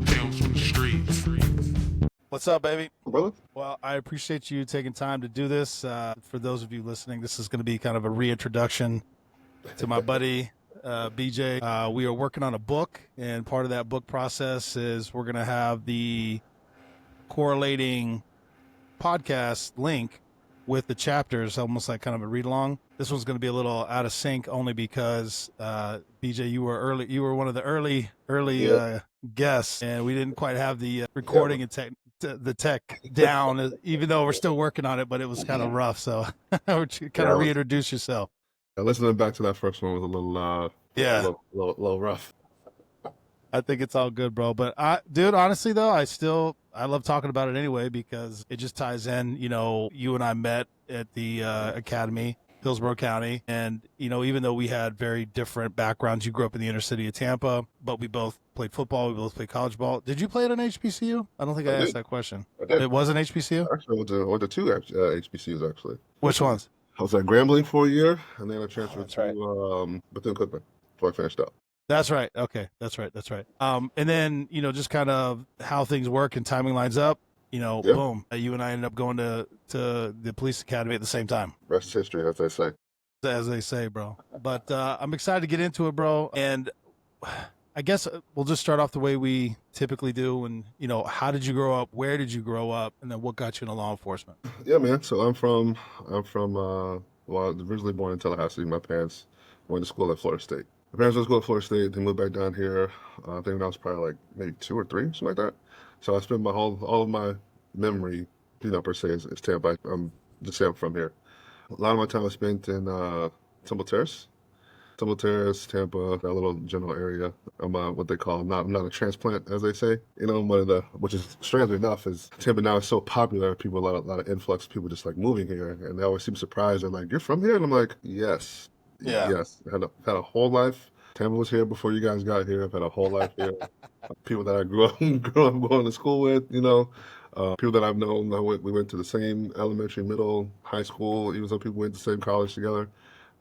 Tales from the streets. What's up, baby? Brother? Well, I appreciate you taking time to do this. For those of you listening, this is going to be kind of a reintroduction to my buddy, BJ. We are working on a book, and part of that book process is we're going to have the correlating podcast link with the chapters, almost like kind of a read along. This one's going to be a little out of sync only because BJ, you were one of the early guests, and we didn't quite have the recording and the tech down, even though we're still working on it, but it was kind of rough. So kind of reintroduce yourself. Listening back to that first one was a little rough. I think it's all good, bro. But dude, honestly though, I love talking about it anyway because it just ties in. You know, you and I met at the academy, Hillsborough County, and even though we had very different backgrounds, you grew up in the inner city of Tampa, but we both played football. We both played college ball. Did you play at an HBCU? I don't think I asked that question. It was an HBCU? Actually, I went to two HBCUs actually. Which ones? I was at Grambling for a year, and then I transferred to Bethune-Cookman before I finished up. That's right. Okay, that's right. And then just kind of how things work and timing lines up. Boom. You and I ended up going to the police academy at the same time. Rest is history, as they say. As they say, bro. But I'm excited to get into it, bro. And I guess we'll just start off the way we typically do. And how did you grow up? Where did you grow up? And then what got you into law enforcement? Yeah, man. So I'm from I was originally born in Tallahassee. My parents went to school at Florida State. My parents went to school at Florida State. They moved back down here. I think when I was probably like maybe 2 or 3, something like that. So I spent all of my memory, per se, is Tampa. I'm just saying I'm from here. A lot of my time I spent in Temple Terrace, Tampa, that little general area. I'm what they call I'm not a transplant, as they say. Which is strangely enough, is Tampa now is so popular. People a lot of influx of people just like moving here, and they always seem surprised. They're like, "You're from here?" And I'm like, "Yes, yes." I had a whole life. Tampa was here before you guys got here. I've had a whole life here. People that I grew up going to school with, people that I've known. We went to the same elementary, middle, high school. Even some people went to the same college together.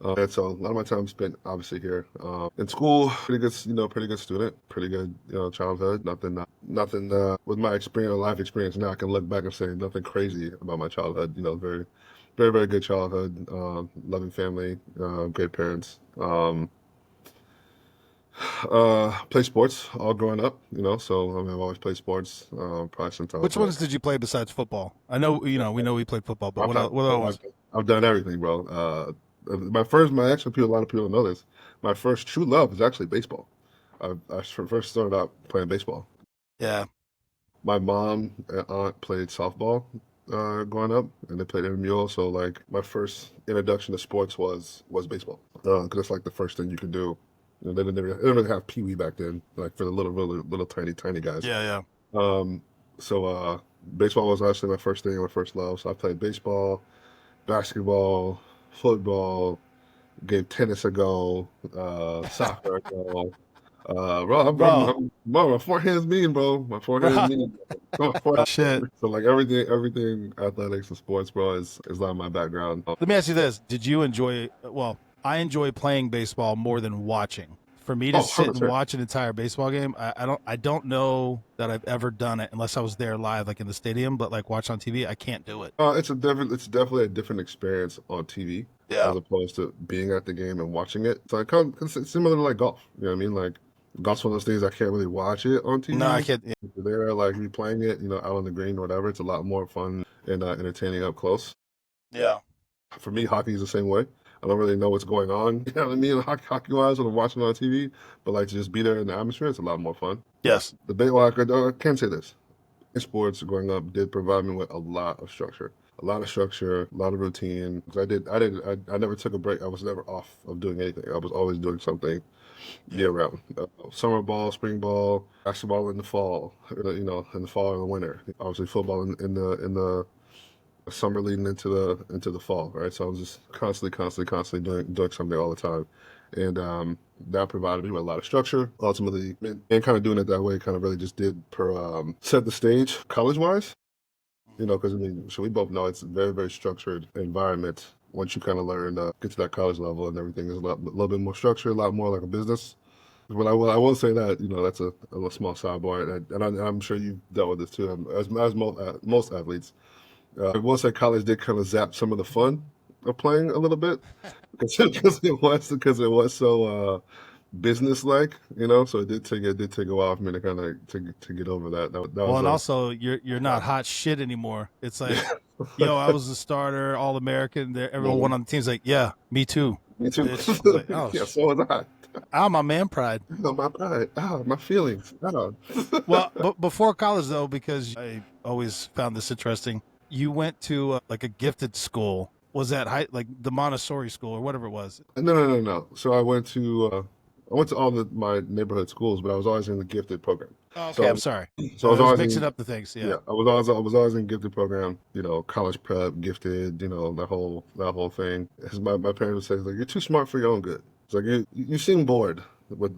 And so a lot of my time spent obviously here. In school, pretty good student, pretty good, childhood. Nothing with my life experience now, I can look back and say nothing crazy about my childhood. Very, very, very good childhood. Loving family, great parents. Play sports all growing up, so I've always played sports, probably since I was. Which ones did you play besides football? I know, we know we played football, but what else? I've done everything, bro. A lot of people don't know this. My first true love was actually baseball. I first started out playing baseball. Yeah. My mom and aunt played softball growing up, and they played intramural. So like my first introduction to sports was baseball, because it's like the first thing you could do. They didn't really have Pee Wee back then, like for the little tiny guys. Yeah. So baseball was actually my first thing, my first love. So I played baseball, basketball, football, gave tennis a go, soccer a go. Bro, my forehand's mean, bro. My forehand's mean. Shit. So like everything athletics and sports, bro, is not my background. Let me ask you this: did you enjoy? Well, I enjoy playing baseball more than watching. For me to sit and watch an entire baseball game, I don't know that I've ever done it unless I was there live, like in the stadium. But like watch on TV, I can't do it. It's definitely a different experience on TV as opposed to being at the game and watching it. So it's similar to like golf. You know what I mean? Like golf's one of those things I can't really watch it on TV. No, I can't. Yeah. If you're there, like you playing it, out on the green or whatever, it's a lot more fun and entertaining up close. Yeah. For me, hockey is the same way. I don't really know what's going on, you know what I mean, hockey-wise when I'm watching it on TV, but like to just be there in the atmosphere, it's a lot more fun. Yes. I can say this. Sports growing up did provide me with a lot of structure, a lot of routine. I never took a break. I was never off of doing anything. I was always doing something year round. Summer ball, spring ball, basketball in the fall, in the fall or the winter. Obviously football in the summer leading into the fall, right? So I was just constantly doing something all the time, and that provided me with a lot of structure. Ultimately, and kind of doing it that way, kind of really just did set the stage college wise. Because so we both know it's a very, very structured environment once you kind of learn, get to that college level and everything is a little bit more structured, a lot more like a business. But I will say that, that's a small sidebar, and I'm sure you've dealt with this too, as most athletes. I will say college did kind of zap some of the fun of playing a little bit because it was so business like, So it did take a while for me to kind of to get over that. That Well, was and also you're not hot shit anymore. It's like, yo, I was the starter, All American. Everyone on the team's like, yeah, me too, me too. bitch. I was like, oh, Yeah, so was I. my man pride. Oh, my pride. Oh, my feelings. Oh. Well, but before college though, because I always found this interesting. You went to like a gifted school. Was that like the Montessori school or whatever it was? No. So I went to all my neighborhood schools, but I was always in the gifted program. Oh, okay, I'm So sorry. so I was I was always mixing in up the things. yeah, Yeah. I was always in gifted program, college prep, gifted, that whole thing. As my parents would say, like, you're too smart for your own good. It's like you seem bored with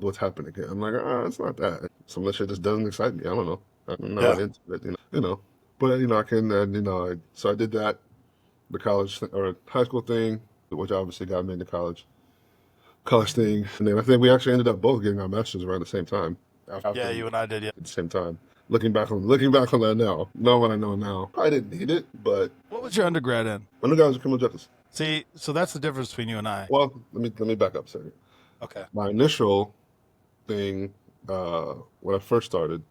what's happening here. I'm like, it's not that. Some of that shit just doesn't excite me. I don't know. I'm not Yeah. really into it, But I can, so I did that, the college or high school thing, which obviously got me into college thing, and then I think we actually ended up both getting our masters around the same time. Yeah, After you and I did. Yeah. at the same time. Looking back on that now, knowing what I know now, I didn't need it, but What was your undergrad in? undergrad was criminal justice. See, so that's the difference between you and I. Well, let me back up a second. Okay. My initial thing, when I first started,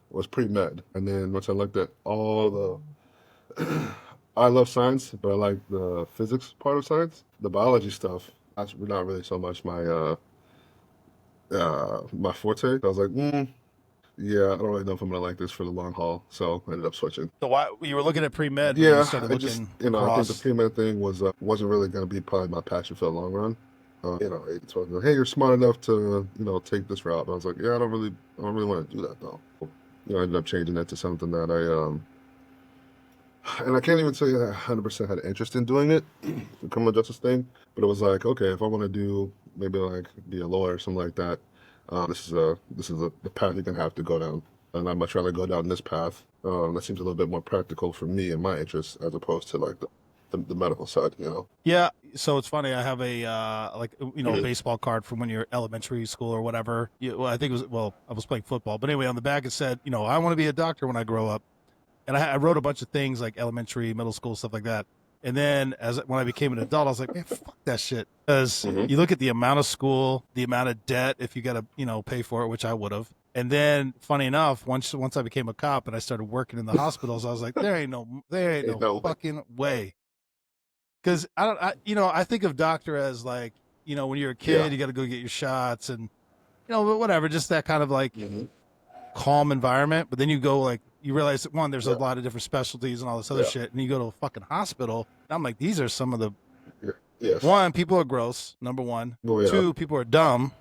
was pre-med, and then once I looked at all the, I love science, but I like the physics part of science. The biology stuff, that's not really so much my forte. I was like, yeah, I don't really know if I'm gonna like this for the long haul, so I ended up switching. So why you were looking at pre-med, but you Yeah, started I just, looking I think the across. pre-med thing wasn't really gonna be probably my passion for the long run. It told me, hey, you're smart enough to, take this route. And I was like, yeah, I don't really want to do that though. I ended up changing that to something that and I can't even say I 100% had interest in doing it, the criminal justice thing, but it was like, okay, if I want to do maybe like be a lawyer or something like that, this is the path you're gonna have to go down, and I'd much rather go down this path. That seems a little bit more practical for me and my interests as opposed to like the medical side. Yeah. So it's funny. I have a a Mhm. baseball card from when you're elementary school or whatever. Well, I think it was. Well, I was playing football, but anyway, on the back it said, I want to be a doctor when I grow up. And I wrote a bunch of things like elementary, middle school, stuff like that. And then when I became an adult, I was like, man, fuck that shit. Because Mhm. you look at the amount of school, the amount of debt, if you got to, pay for it, which I would have. And then, funny enough, once I became a cop and I started working in the hospitals, I was like, there ain't Ain't no no way. fucking way. Because I think of doctor as like, when you're a Yeah. kid, you got to go get your shots and, whatever, just that kind of like Hmm. calm environment. But then you go like you realize that one, there's a Yeah. lot of different specialties and all this other Yeah. shit, and you go to a fucking hospital. And I'm like, these are some of the Yeah. Yes. one, people are gross, number one. Oh yeah. Two, people are dumb.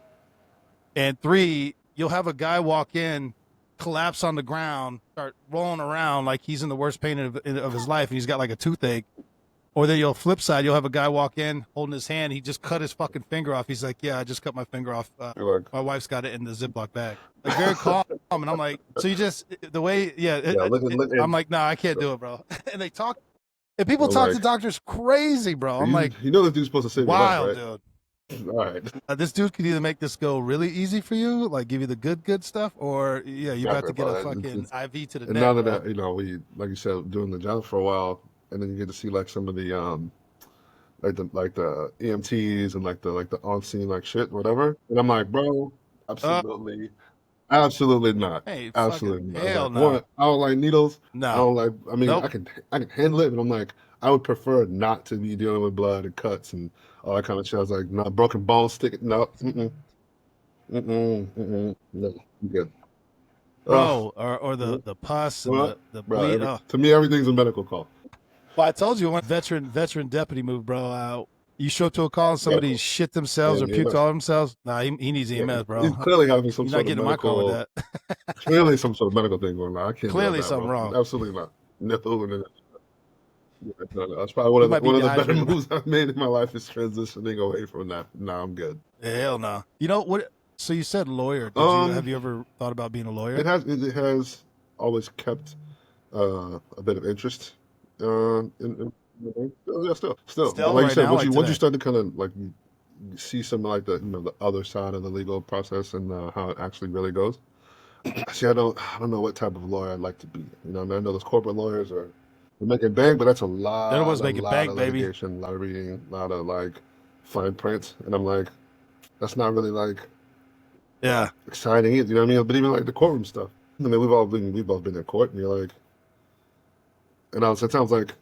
And three, you'll have a guy walk in, collapse on the ground, start rolling around like he's in the worst pain of his life, and he's got like a toothache. Or then you'll flip side, you'll have a guy walk in holding his hand. He just cut his fucking finger off. He's like, yeah, I just cut my finger off. You're My wife's got it in the Ziploc bag. Like very calm. And I'm like, so you just, the way, yeah, yeah. Look, I'm like, no, I can't do it, bro. And they talk, and people I'm talk to like, doctors crazy, bro. I'm you like, you know this dude's supposed to save your life, wild, right? dude. All right. This dude could either make this go really easy for you, like give you the good stuff, or yeah, you got Exactly, to get a bro. fucking IV to the And neck, now that bro. we, like you said, doing the job for a while, and then you get to see like some of the like the EMTs and like the on scene like shit, whatever. And I'm like, bro, Uh, absolutely not, hey, fucking absolutely not. I was hell like, no, one, I don't like needles. I no, don't like. I mean, I nope. can I can handle it, but I'm like, I would prefer not to be dealing with blood and cuts and all that kind of shit. I was like, no, broken bones, stick it, no, no, I'm good. Oh, Bro, or the pus and what, the bro? bleed. To me, everything's a medical call. Well, I told you one veteran deputy move, bro. You show up to a call and Yeah, somebody shit themselves or and puked EMS. all themselves. Nah, he needs Yeah, EMS, he's bro. clearly having some You're not sort of getting in my car with medical, that. clearly some sort of medical thing going on. I can't deal with Clearly that, something bro. wrong. Absolutely not. No, no, no. Yeah, no. That's probably one You of the might be one of the better dehydrated. moves I've made in my life is transitioning away from that. No, I'm good. Hell no. You know what? So you said lawyer. Have Um, you ever thought about being a it lawyer? has always kept a bit of interest in Yeah, still. But Still like you right said, now, like once you today. start to kind of like you see some like the other side of the legal process and how it actually really goes. See, I don't know what type of lawyer I'd like to be. You know, I mean, I know those corporate lawyers are they're making bank, but that's They're the ones a making lot bank, of baby. litigation, a lot of reading, a lot of like fine print, and I'm like, that's not really like Yeah. exciting, you know what I mean? But even like the courtroom stuff. I mean, we've both been in court, and you're like, and I was sometimes like,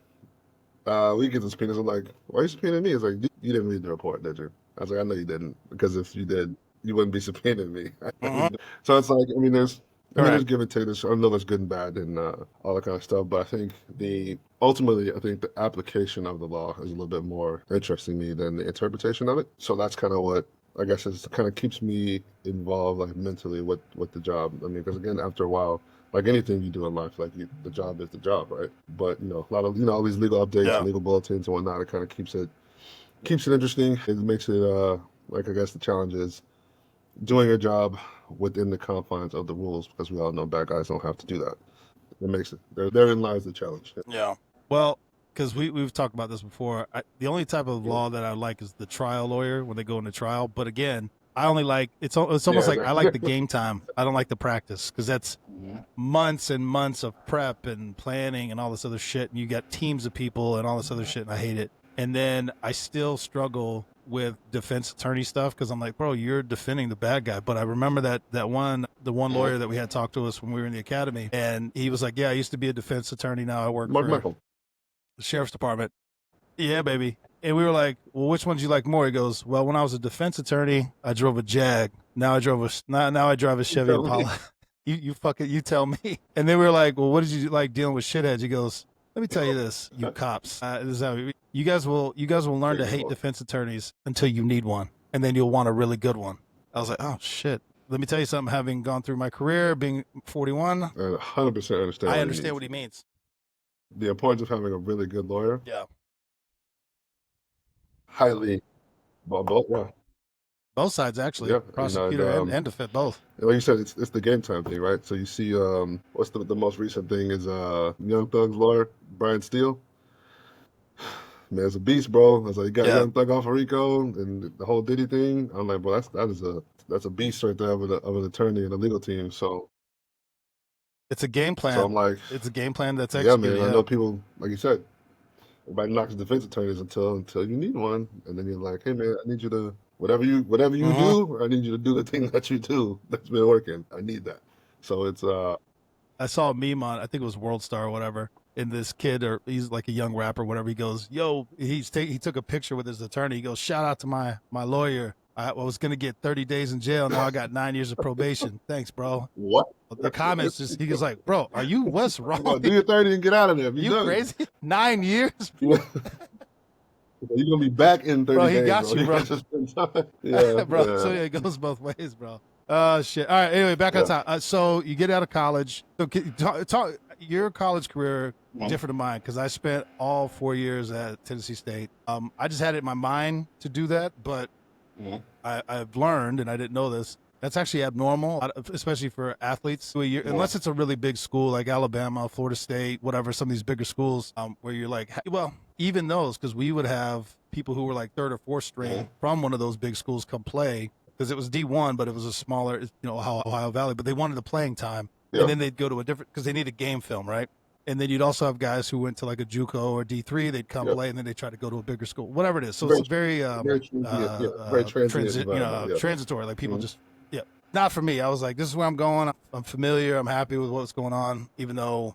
we get the subpoenas. I'm like, why are you subpoenaing me? It's like, you didn't read the report, did you? I was like, I know you didn't, because if you did, you wouldn't be subpoenaing me. Hmm. So it's like, I mean, there's Correct. give and take. I know there's good and bad and all that kind of stuff. But I think ultimately, I think the application of the law is a little bit more interesting to me than the interpretation of it. So that's kind of what I guess is kind of keeps me involved, like mentally, with the job. I mean, because again, after a while, like anything you do in life, like the job is the job, right? But a lot of all these legal updates Yeah. and legal bulletins and whatnot, it kind of keeps it interesting. It makes it like I guess the challenge is doing a job within the confines of the rules because we all know bad guys don't have to do that. It makes it therein lies the challenge. Yeah. Well, because we've talked about this before. The only type of law that I like is the trial lawyer when they go into trial. But again, I only like it's almost Yeah, like I exactly. like the game time. I don't like the practice because that's months and months of prep and planning and all this other shit. And you got teams of people and all this other shit, and I hate it. And then I still struggle with defense attorney stuff because I'm like, bro, you're defending the bad guy. But I remember the one lawyer that we had talked to us when we were in the academy, and he was like, yeah, I used to be a defense attorney. Now I work Mark for Michael. the sheriff's department. Yeah, baby. And we were like, well, which one do you like more? He goes, well, when I was a defense attorney, I drove a Jag. Now I drive a Chevy Tell me. Impala. You tell me. And then we were like, well, what did you like dealing with shitheads? He goes, let me tell you this, you cops. This is how you guys will learn to hate defense attorneys until you need one, and then you'll want a really good one. I was like, oh shit. Let me tell you something. Having gone through my career, being 41, And 100% understand I what he understand means. what he means. The importance of having a really good lawyer. Yeah. Highly, well, both, yeah, Both sides, actually, yeah. prosecutor and defense, both. Like you said, it's the game time thing, right? So you see, what's the most recent thing is Young Thug's lawyer, Brian Steele. Man, it's a beast, bro. I was like, you got Yeah. Young Thug off of Rico and the whole Diddy thing. I'm like, bro, that's a beast right there of an attorney and a legal team. It's a game So plan. I'm like, It's a game plan that's yeah, executed. man. I Yeah. know people, like you said, everybody knocks defense attorneys until you need one, and then you're like, hey, man, I need you to whatever you Hmm. do, I need you to do the thing that you do that's been working. I need that. So it's I saw a meme on, I think it was World Star or whatever, and this kid, or he's like a young rapper, or whatever. He goes, "Yo," he took a picture with his attorney. He goes, "Shout out to my lawyer. I was gonna get 30 days in jail. Now I got 9 years of probation. Thanks, bro." what? The comments just he was like, "Bro, are you what's wrong? Well, Are do your 30 and get out of there. If you you done, crazy? 9 years, you're gonna be back in bro? 30 He days, got bro. you, You bro." got to spend time. Yeah, Bro. So yeah, yeah, it goes both ways, bro. Oh shit. All right. Anyway, back on yeah. time. So you get out of college. So talk your college career different than mine because I spent all 4 years at Tennessee State. I just had it in my mind to do that, but I've learned, and I didn't know this. That's actually abnormal, especially for athletes. Unless it's a really big school like Alabama, Florida State, whatever, some of these bigger schools, where you're like, well, even those, because we would have people who were like third or fourth string from one of those big schools come play because it was D1, but it was a smaller, Ohio Valley, but they wanted the playing time, and Yeah. then they'd go to a different because they needed game film, right? And then you'd also have guys who went to like a JUCO or D3. They'd come Yeah. play, and then they try to go to a bigger school, whatever it is. So it's Very, a very very transient, yeah, very transient environment. Yeah. transitory. Like people just, yeah, not for me. I was like, this is where I'm going. I'm familiar. I'm happy with what's going on, even though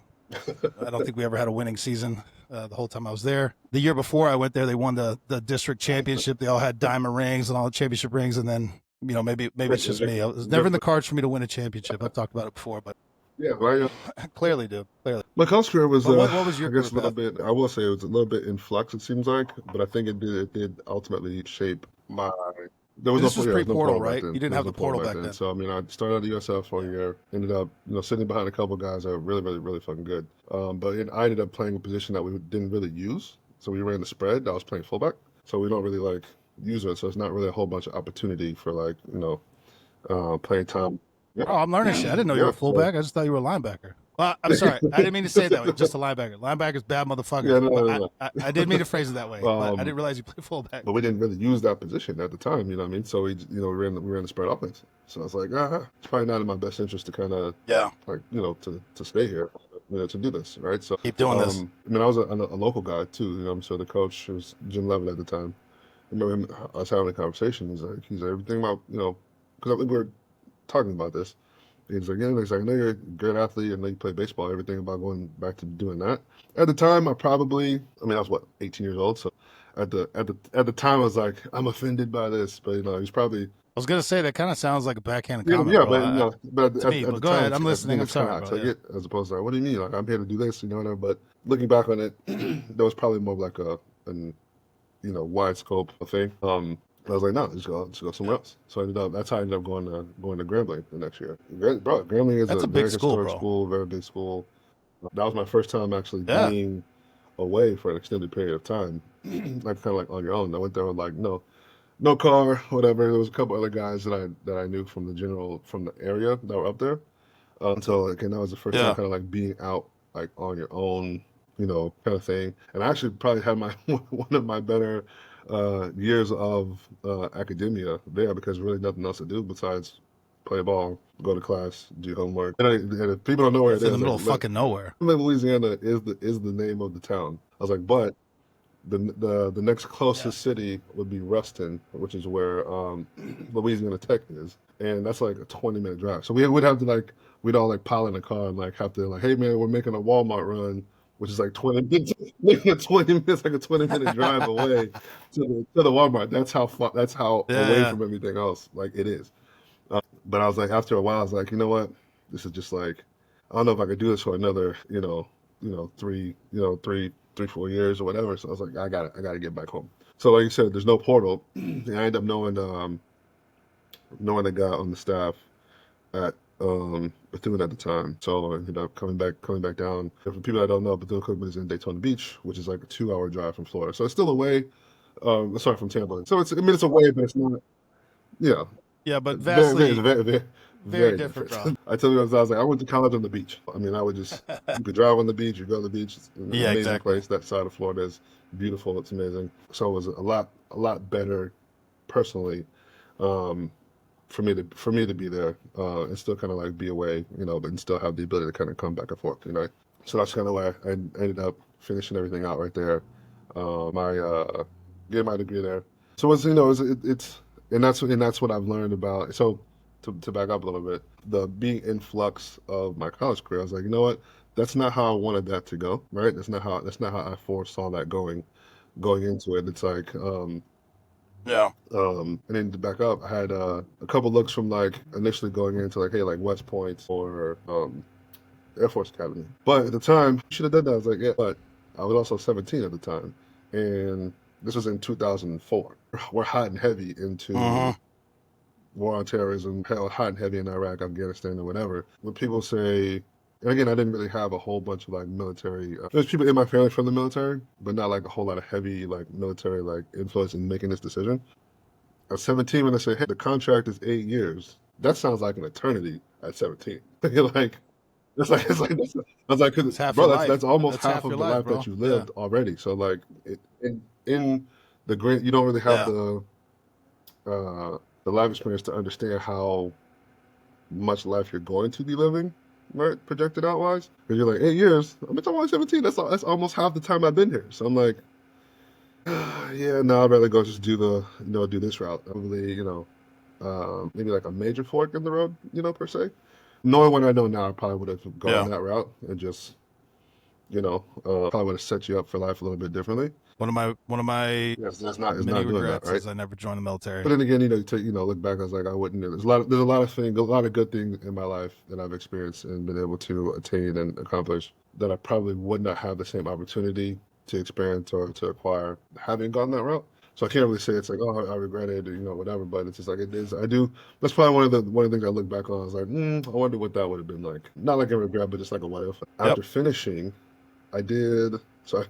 I don't think we ever had a winning season the whole time I was there. The year before I went there, they won the district championship. They all had diamond rings and all the championship rings, and then maybe it's just me. It was never in the cards for me to win a championship. I've talked about it before, but Yeah, right. clearly, dude, clearly. My college career was, But what was your I guess, career a little path? bit. I will say it was a little bit in flux. It seems like, but I think it did ultimately shape my. There was And no this was yeah, there was no pre-portal, portal back right? then. You didn't There was have no the portal portal back back then. then. So I mean, I started at USF for a year. Ended up, sitting behind a couple of guys that were really, really, really fucking good. I ended up playing a position that we didn't really use. So we ran the spread. I was playing fullback. So we don't really like use it. So it's not really a whole bunch of opportunity for playing time. Yeah, Oh, I'm learning shit. I didn't know you were yeah. a So fullback. I just thought you were a linebacker. Well, I'm sorry. I didn't mean to say it that way. Just a linebacker. Linebackers, bad motherfuckers. Yeah, no, But no, no. I did mean to phrase it that way. But I Um, didn't realize you play fullback. but we didn't really use that position at the time. You know what I mean? So we ran the spread offense. So I was like, it's probably not in my best interest to kind of Yeah. like to stay here, to do this, right? So Keep doing this. I mean, I was a local guy too. You know, so the coach was Jim Levitt at the time. I remember us having a conversation. He's like everything about because I think we were talking about this. He's like, yeah, he's like, I know you're a great athlete. I know you play baseball. Everything about going back to doing that. At the time, I was what, 18 years old. So at the time, I was like, I'm offended by this. But he's probably I was gonna say that kind of sounds like a backhanded yeah, comment, yeah. bro. But To at me, the but go time, ahead. I'm I listening. think I'm it's kind of sorry, I bro. took Yeah. it as opposed to like, what do you mean? Like I'm here to do this, whatever. But looking back on it, there was probably more of like an wide scope of thing. I was like, no, just go somewhere else. So that's how I ended up going to Grambling the next year. Bro, Grambling is That's a a big very school, historic bro. school, very big school. That was my first time actually Yeah. being away for an extended period of time, like kind of like on your own. I went there with like no car, whatever. There was a couple other guys that I knew from the area that were up there. So again, that was the first time Yeah. kind of like being out like on your own, kind of thing. And I actually probably had my one of my better years of academia there because really nothing else to do besides play ball, go to class, do homework. And if people don't know where It's it in the is, middle of fucking nowhere. Louisiana is the name of the town. I was like, but the next Yeah. closest city would be Ruston, which is where Louisiana Tech is, and that's like a 20-minute drive. So we'd have to we'd all like pile in a car and like have to like, hey man, we're making a Walmart run, which is like 20 minutes, making a 20 minutes, like a 20-minute drive away to the Walmart. That's how far. That's how away Yeah. from everything else like it is. But I was like, after a while, I was like, you know what? This is just like, I don't know if I could do this for another, 3, 4 years or whatever. So I was like, I gotta get back home. So like you said, there's no portal. And I ended up knowing the guy on the staff at Bethune at the time. So I ended up coming back down. And for people that don't know, Bethune-Cookman is in Daytona Beach, which is like a 2-hour drive from Florida. So it's still away. Sorry, from Tampa. So it's away, but it's not. Yeah, Yeah, but very, very, vastly very, very, very very different, different. bro. I tell you, I was like, I went to college on the beach. I mean, you could drive on the beach, you go to the beach. It's an Yeah, amazing exactly. place. That side of Florida is beautiful. It's amazing. So it was a lot better personally um, for me to be there and still kind of like be away, but and still have the ability to kind of come back and forth. So that's kind of why I ended up finishing everything out right there. My getting my degree there. So it's and that's what I've learned about. So to back up a little bit, the being in flux of my college career, I was like, you know what? That's not how I wanted that to go, right? That's not how I foresaw that going into it. It's like Yeah. and then to back up, I had a couple looks from like initially going into like, hey, like West Point or Air Force Academy. But at the time, should have done that. I was like, yeah, but I was also 17 at the time. And this was in 2004. We're hot and heavy into Mm-hmm. war on terrorism, hell, hot and heavy in Iraq, Afghanistan, or whatever. When people say, and again, I didn't really have a whole bunch of like military. There's people in my family from the military, but not like a whole lot of heavy like military like influence in making this decision. At 17, when they say, hey, the contract is 8 years, that sounds like an eternity at 17. You're like, I was like, It's half bro, your that's life. almost That's half half of your the life, life that bro. you Yeah. lived already. So like, in the great, you don't really have Yeah. the life experience to understand how much life you're going to be living, right? Projected out wise, because you're like 8 years. I mean, I'm only 17. That's almost half the time I've been here. So I'm like, yeah, no, I'd rather go just do this route. Probably, maybe like a major fork in the road, per se. Knowing what I know now, I probably would have gone Yeah. that route and just, probably would have set you up for life a little bit differently. One of my Yes, it's many not doing that, regrets right? is I never joined the military. But then again, look back, I was like, I wouldn't. There's a lot of good things in my life that I've experienced and been able to attain and accomplish that I probably would not have the same opportunity to experience or to acquire having gone that route. So I can't really say it's like, oh, I regret it, or, whatever. But it's just like it is. I do. That's probably one of the things I look back on. I was like, I wonder what that would have been like. Not like a regret, but just like a what if. Yep. After finishing, I did. So I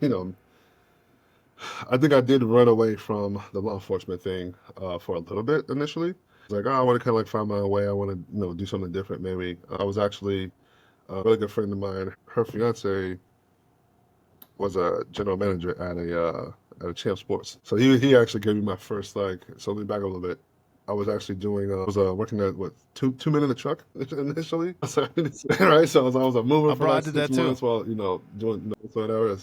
think I did run away from the law enforcement thing for a little bit initially. I was like, oh, I want to kind of like find my way. I want to, do something different maybe. I was actually A really good friend of mine, her fiance was a general manager at a Champ Sports. So he actually gave me my first like. So let me back up a little bit. I was actually doing. I was working at what two men in the truck initially. So, right. So I was a mover for Bro, I like did six that too. months while doing so whatever.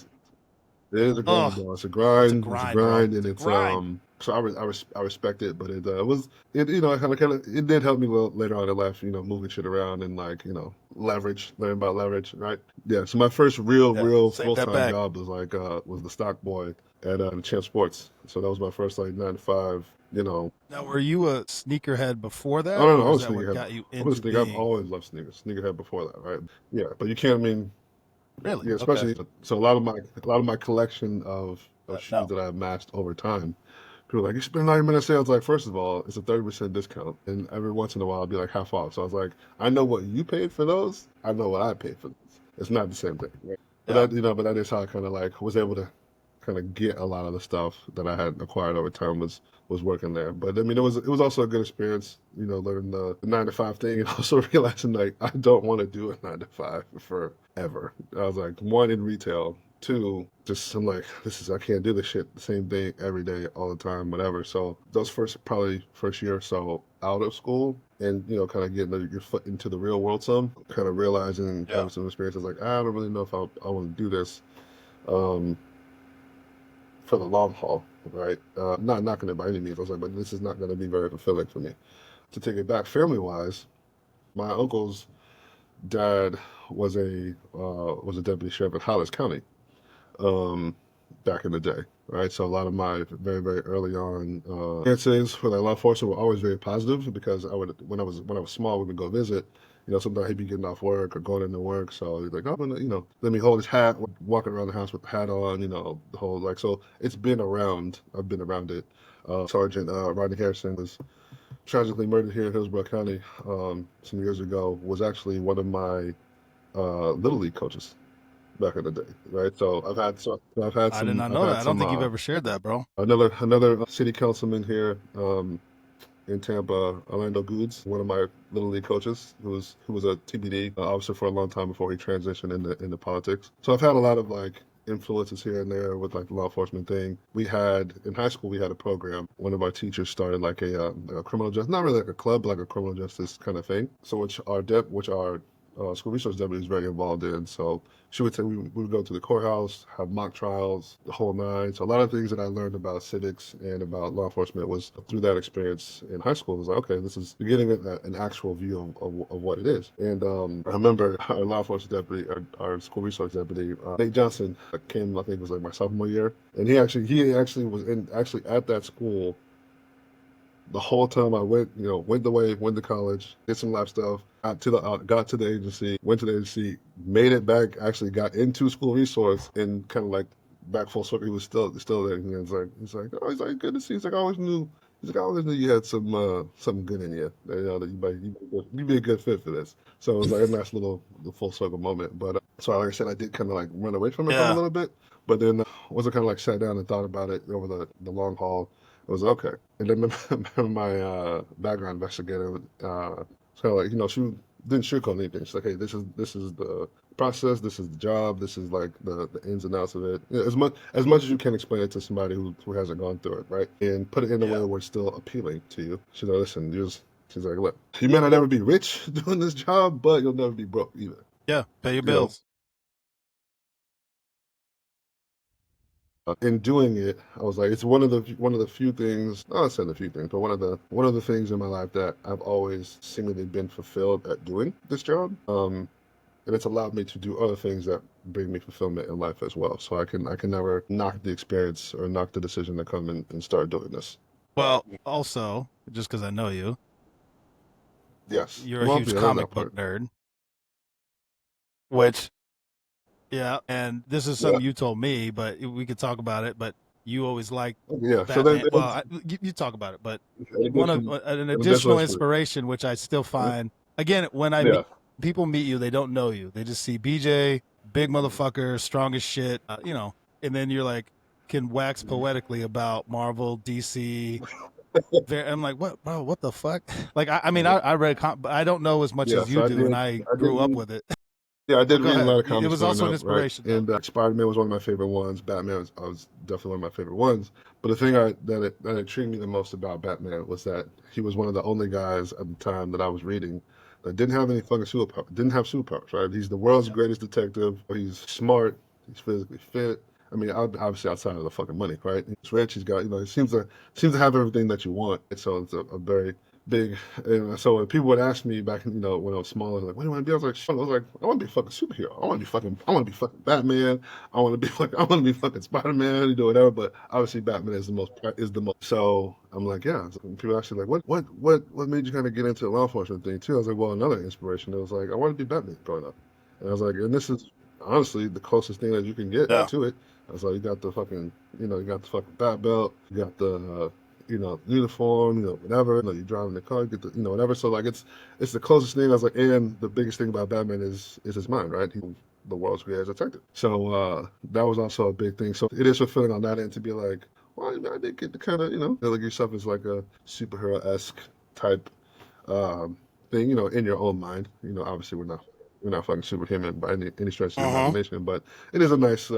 It is a grind, Oh, bro. It's a it's a grind. It's a grind, bro. grind, and It's a it's grind. So I respect it, but it was it kind of it did help me later on in life, moving shit around and like leverage, learning about leverage, right? Yeah. So my first Yeah, real save full that time back. job was like was the stock boy at Champ Sports. So that was my first like 9 to 5. Now, were you a sneakerhead before Oh that, no, no, or I is was that what sneakerhead. got you I was a into sneaker. I've being always loved sneakers. Sneakerhead before that, right? Yeah, but you can't. I mean, really? yeah, Okay. especially so a lot of my collection of shoes No. that I amassed over time. People were like, you spend 90 minutes sales. Like, first of all, it's a 30% discount. And every once in a while, I'll be like half off. So I was like, I know what you paid for those. I know what I paid for those. It's not the same thing. Right? Yeah. But that is how I kind of like was able to kind of get a lot of the stuff that I had acquired over time was working there. But I mean, it was also a good experience, learning the 9 to 5 thing and also realizing like I don't want to do a 9 to 5 forever. I was like one in retail, two just I'm like I can't do this shit the same thing every day all the time, whatever. So those probably first year or so out of school and kind of getting your foot into the real world some kind of realizing and Yeah. having some experiences like I don't really know if I want to do this. Um, for the long haul, right? Not knocking it by any means. I was like, but this is not going to be very fulfilling for me. To take it back, family wise, my uncle's dad was a deputy sheriff in Hollis County um, back in the day, right? So a lot of my very early on experiences with law enforcement were always very positive because I would when I was small, we would go visit. Sometimes he'd be getting off work or going into work, so he's like, "Oh, let me hold his hat, walking around the house with the hat on, the whole like." So it's been around. I've been around it. Sergeant Rodney Harrison was tragically murdered here in Hillsborough County some years ago. Was actually one of my little league coaches back in the day, right? So I did not I've know that. had I don't some think you've ever shared that, bro. another city councilman here in Tampa, Orlando Goods, one of my little league coaches, who was a TBD officer for a long time before he transitioned into politics. So I've had a lot of like influences here and there with like the law enforcement thing. We had in high school we had a program. One of our teachers started like a criminal justice, not really like a club, but like a criminal justice kind of thing. So which our school resource deputy is very involved in. So she would say we would go to the courthouse, have mock trials, the whole nine. So a lot of things that I learned about civics and about law enforcement was through that experience in high school. It was like, okay, this is you're getting an actual view of what it is. And I remember our law enforcement deputy, our school resource deputy, Nate Johnson, came, I think it was like my sophomore year. And he actually was actually at that school the whole time I went, went to college, did some lab stuff, got to the agency, went to the agency, made it back, actually got into school resource, and kind of like back full circle. He was still there. And he's like, oh, he's like, good to see. He's like, I always knew. He's like, I always knew you had something good in you. That you'd be a good fit for this. So it was like a nice little full circle moment. But so like I said, I did kind of like run away from it for a Yeah. little bit. But then once I kind of like sat down and thought about it over the long haul, it was okay. And then remember my background investigator, kind of like she didn't sugarcoat anything. She's like, hey, this is the process, this is the job, this is like the ins and outs of it. As much as you can explain it to somebody who hasn't gone through it, right? And put it in a way Yeah. where it's still appealing to you. She's like, listen, she's like, look, you may not ever be rich doing this job, but you'll never be broke either. Yeah. Pay your You know, bills. in doing it, I was like, it's one of the few things. Not saying the few things, but one of the things in my life that I've always seemingly been fulfilled at doing this job. And it's allowed me to do other things that bring me fulfillment in life as well. So I can never knock the experience or knock the decision to come and start doing this. Well, also, just because I know you, Yes. you're a Well, huge yeah, there's that comic book part. nerd, which, yeah, and this is Yeah. something you told me, but we could talk about it. But you always like Yeah. So Batman. Well, there's you talk about it, but an an additional additional experience. inspiration, which I still find, again, when I meet Yeah. people meet you, they don't know you. They just see BJ, big motherfucker, strong as shit, and then you're like, can wax poetically about Marvel, DC. I'm like, what, bro? What the fuck? Like, I mean, I read, but I don't know as much Yeah. as you So do, and I I grew up did with it. Yeah, I did Go read a ahead. lot of It comics was growing also an up, right? inspiration, though. And Spider-Man was one of my favorite ones. Batman was, I was definitely one of my favorite ones. But the thing that intrigued me the most about Batman was that he was one of the only guys at the time that I was reading that didn't have any fucking superpowers. Didn't have superpowers, right? He's the world's greatest detective. He's smart. He's physically fit. I mean, obviously outside of the fucking money, right? He's rich. He's got, he seems to have everything that you want. And so it's a very big. And so when people would ask me back, when I was smaller, like, what do you want to be? I want to be a fucking superhero. I want to be fucking Batman. I want to be fucking Spider-Man. Whatever. But obviously, Batman is the most. So I'm like, yeah. So people ask me like, what made you kind of get into the law enforcement thing too? I was like, well, another inspiration. It was like, I want to be Batman growing up, and I was like, and this is honestly the closest thing that you can get Yeah. to it. I was like, you got the fucking, you got the fucking bat belt, you got the uniform, whatever. You're driving the car, you get the, whatever. So like, it's the closest thing. I was like, and the biggest thing about Batman is his mind, right? He's the world's greatest detective. So that was also a big thing. So it is fulfilling on that end to be like, well, I did get to kind of, feel like yourself as like a superhero-esque type um, thing, in your own mind. Obviously we're not fucking superhuman by any stretch of the Uh-huh. imagination, but it is a nice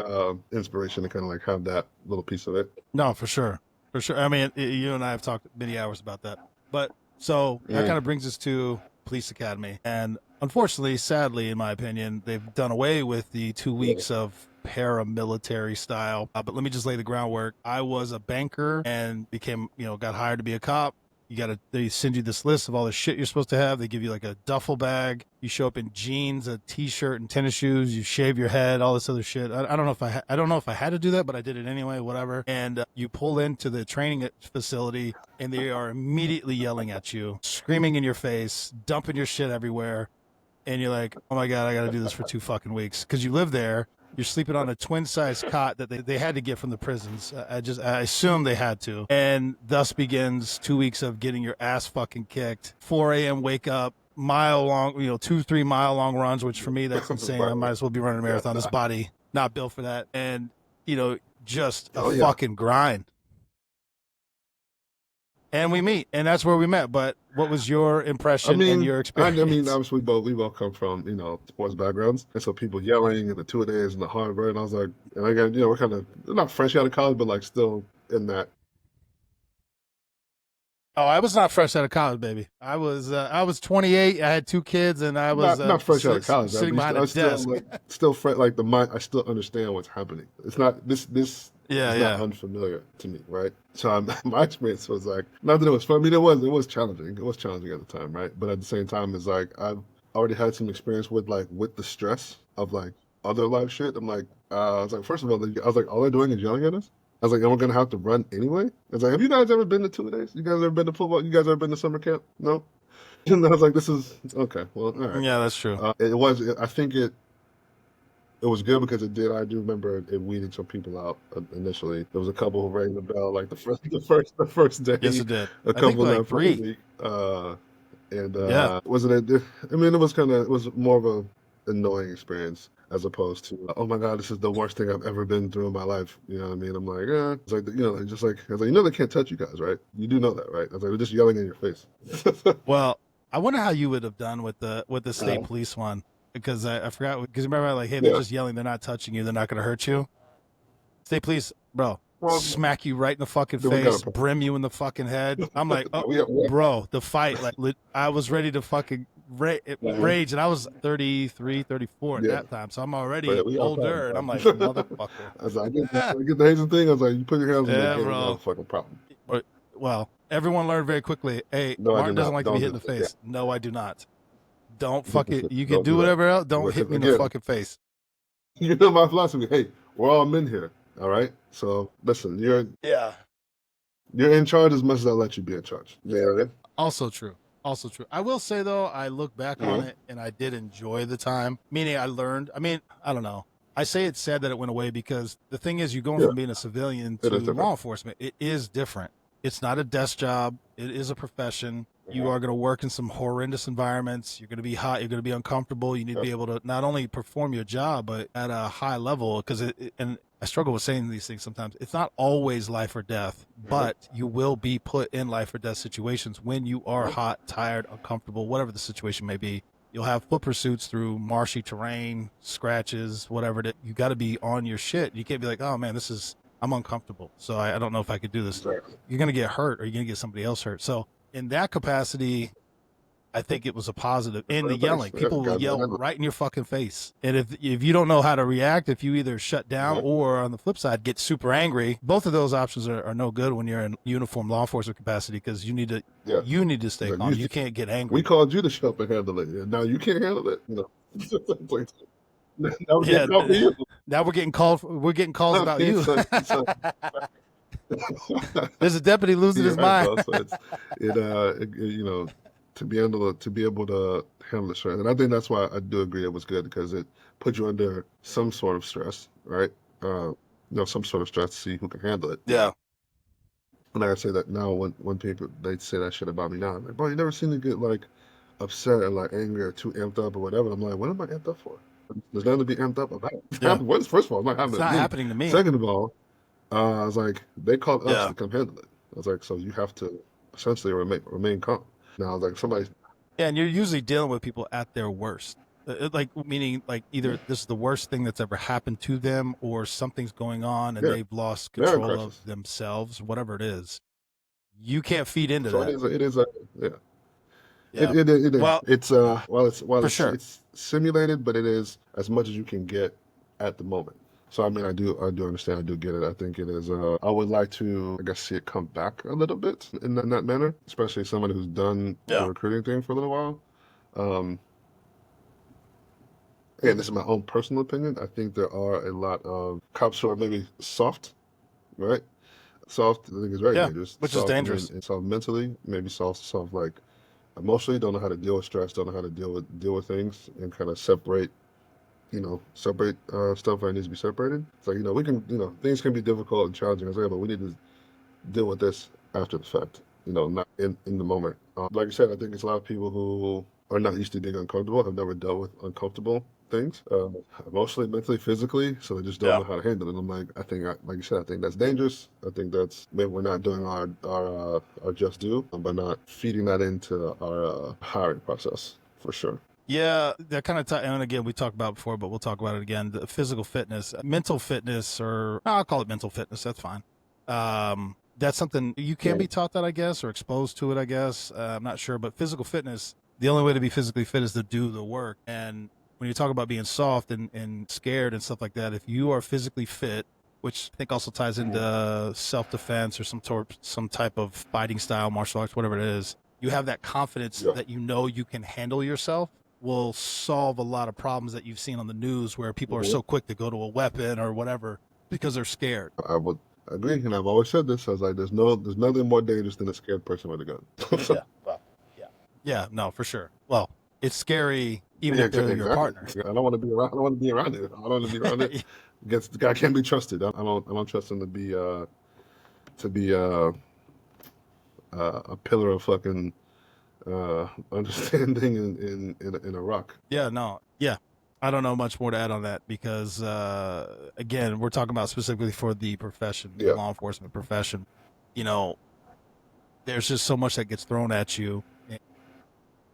inspiration to kind of like have that little piece of it. No, for sure. For sure. I mean, you and I have talked many hours about that. But so that Mm. kind of brings us to Police Academy. And unfortunately, sadly, in my opinion, they've done away with the 2 weeks of paramilitary style. But let me just lay the groundwork. I was a banker and became, got hired to be a cop. They send you this list of all the shit you're supposed to have. They give you like a duffel bag. You show up in jeans, a t-shirt, and tennis shoes. You shave your head, all this other shit. I don't know if I don't know if I had to do that, but I did it anyway. Whatever. And you pull into the training facility, and they are immediately yelling at you, screaming in your face, dumping your shit everywhere, and you're like, oh my god, I got to do this for 2 fucking weeks because you live there. You're sleeping on a twin-size cot that they had to get from the prisons. I assume they had to. And thus begins 2 weeks of getting your ass fucking kicked. 4 a.m. wake up, mile long, 2-3 mile long runs, which for me, that's insane. I might as well be running a marathon. This body, not built for that. And, just a Oh yeah. fucking grind. And we meet, and that's where we met. But what was your impression and your experience? I mean, obviously, we both come from sports backgrounds, and so people yelling and the two a days and the hard work. And I was like, and I got we're kind of not fresh out of college, but like still in that. Oh, I was not fresh out of college, baby. I was 28. I had 2 kids, and I was Not fresh out of college. sitting behind I a was still desk. still fresh, like the mind. I still understand what's happening. It's not this. Yeah, It's not yeah. unfamiliar to me, right? So my experience was like, not that it was fun. I mean, it was challenging. It was challenging at the time, right? But at the same time, it's like I've already had some experience with the stress of like other life shit. I was like, first of all, I was like, all they're doing is yelling at us. I was like, and we're gonna have to run anyway. I was like, have you guys ever been to 2 days? You guys ever been to football? You guys ever been to summer camp? No. And I was like, this is okay. Well, all right. Yeah, that's true. I think it was good because it did. I do remember it weeding some people out initially. There was a couple who rang the bell like the first day. Yes, it did. A I think couple like that first 3. week. And Yeah. wasn't it? I mean, it was more of a annoying experience as opposed to oh my god, this is the worst thing I've ever been through in my life. You know what I mean? I'm like, it's like just like I was like, they can't touch you guys, right? You do know that, right? I was like, they're just yelling in your face. Well, I wonder how you would have done with the state police one because I forgot because remember like, hey, they're Yeah. just yelling, they're not touching you, they're not going to hurt you. State police, bro, Well, smack you right in the fucking then we got face, a brim you in the fucking head. I'm like, oh, we bro, the fight, like, I was ready to fucking rage, and I was 33, 34 at Yeah. that time, so I'm already But we got a older, and I'm like, problem. motherfucker. I was like, I get the Haitian thing. I was like, you put your hands on the Yeah, game, we bro. got a fucking problem. Well, everyone learned very quickly. Hey, No, I do Martin doesn't not. like to be Don't hit in the do that. face. No, I do not. Don't fuck it. You can Don't do do that. whatever else. Don't But hit me in the again- fucking face. You know my philosophy. Hey, we're all men here. All right. So listen, Yeah. you're in charge as much as I let you be in charge. Yeah. Also true. Also true. I will say though, I look back on it and I did enjoy the time. Meaning I learned. I mean, I don't know. I say it's sad that it went away because the thing is, you're going from being a civilian It to is different. law enforcement. It is different. It's not a desk job. It is a profession. You are going to work in some horrendous environments. You're going to be hot. You're going to be uncomfortable. You need to be able to not only perform your job, but at a high level. Because and I struggle with saying these things sometimes. It's not always life or death, but you will be put in life or death situations when you are hot, tired, uncomfortable, whatever the situation may be. You'll have foot pursuits through marshy terrain, scratches, whatever. You got to be on your shit. You can't be like, oh man, I'm uncomfortable. So I don't know if I could do this. Exactly. You're going to get hurt or you're going to get somebody else hurt. So in that capacity, I think it was a positive. And the yelling, people will yell right in your fucking face. And if you don't know how to react, if you either shut down or on the flip side, get super angry, both of those options are no good when you're in uniform law enforcement capacity because you need to stay calm. You can't get angry. We called you to shut up and handle it. Now you can't handle it. Now we're getting called for you. Now we're getting calls about you. There's a deputy losing his mind. So to be able to handle the stress, and I think that's why I do agree it was good because it put you under some sort of stress, right? Some sort of stress to see who can handle it. Yeah. And I say that now when people they say that shit about me now, I'm like, bro, you never seem to get like upset or like angry or too amped up or whatever. I'm like, what am I amped up for? There's nothing to be amped up about. Yeah. First of all, it's not happening to me. Second of all, I was like, they called us to come handle it. I was like, so you have to essentially remain calm. Now, I was like, somebody. Yeah, and you're usually dealing with people at their worst. Meaning either this is the worst thing that's ever happened to them or something's going on and they've lost control of themselves, whatever it is. You can't feed into that. It is It is. Well, it's simulated, but it is as much as you can get at the moment. So I mean, I do understand. I do get it. I think it is. I would like to, I guess, see it come back a little bit in that manner, especially somebody who's done the recruiting thing for a little while. Again, this is my own personal opinion. I think there are a lot of cops who are maybe soft, right? Soft, I think is very dangerous. Which is dangerous. And soft mentally, maybe soft like emotionally, don't know how to deal with stress, don't know how to deal with things, and kind of separate stuff that needs to be separated. It's like, we can, things can be difficult and challenging as well, but we need to deal with this after the fact, not in the moment. Like I said, I think it's a lot of people who are not used to being uncomfortable, have never dealt with uncomfortable things, emotionally, mentally, physically, so they just don't know how to handle it. And I'm like, like you said, I think that's dangerous. I think that's maybe we're not doing our just due by not feeding that into our hiring process for sure. Yeah, they're kind of and again, we talked about it before, but we'll talk about it again. The physical fitness, mental fitness, or I'll call it mental fitness. That's fine. That's something you can be taught that, I guess, or exposed to it, I guess. I'm not sure, but physical fitness, the only way to be physically fit is to do the work. And when you talk about being soft and scared and stuff like that, if you are physically fit, which I think also ties into self-defense or some type of fighting style, martial arts, whatever it is, you have that confidence that you can handle yourself, will solve a lot of problems that you've seen on the news where people are so quick to go to a weapon or whatever because they're scared. I would agree, and I've always said this. I was like, there's nothing more dangerous than a scared person with a gun. Yeah, no, for sure. Well, it's scary even if they're your partner. I don't want to be around. I don't want to be around it. I don't want to be around it. The guy can't be trusted. I don't trust him to be a pillar of fucking understanding in a rock. Yeah, no, yeah. I don't know much more to add on that because again, we're talking about specifically for the profession, the law enforcement profession. There's just so much that gets thrown at you.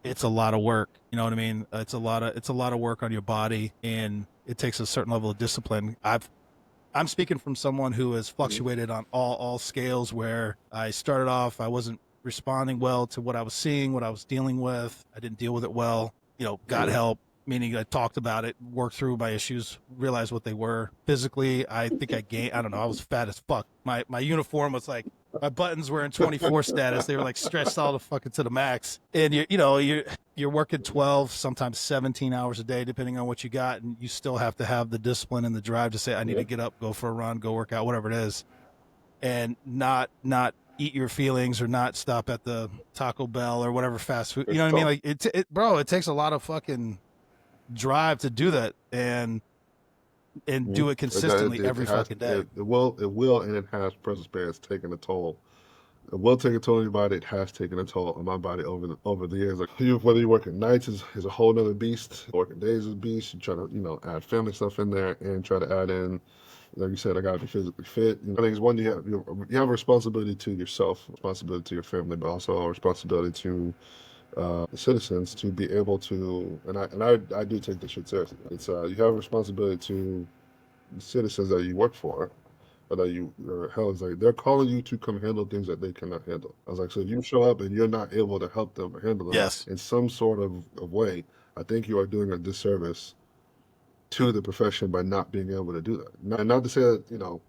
It's a lot of work. You know what I mean? It's a lot of work on your body, and it takes a certain level of discipline. I'm speaking from someone who has fluctuated on all scales. Where I started off, I wasn't responding well to what I was seeing, what I was dealing with. I didn't deal with it well. Got help, meaning I talked about it, worked through my issues, realized what they were. Physically, I think I gained. I don't know. I was fat as fuck. My uniform was like. My buttons were in 24 status. They were like stretched all the fucking to the max. And you're working 12, sometimes 17 hours a day, depending on what you got. And you still have to have the discipline and the drive to say, I need to get up, go for a run, go work out, whatever it is. And not eat your feelings or not stop at the Taco Bell or whatever fast food. You know what I mean? Like it takes a lot of fucking drive to do that and do it consistently every fucking day. It will, and it has. Present experience taking a toll. It will take a toll on your body. It has taken a toll on my body over the years. Like whether you're working nights is a whole other beast. Working days is a beast. You try to add family stuff in there and try to add in, like you said, I gotta be physically fit. I think it's one you have a responsibility to yourself, responsibility to your family, but also a responsibility to citizens to be able to, and I do take this shit seriously. It's you have a responsibility to the citizens that you work for, or that you or hell is like they're calling you to come handle things that they cannot handle. I was like, so if you show up and you're not able to help them or handle them Yes. in some sort of way, I think you are doing a disservice to the profession by not being able to do that. Not to say that,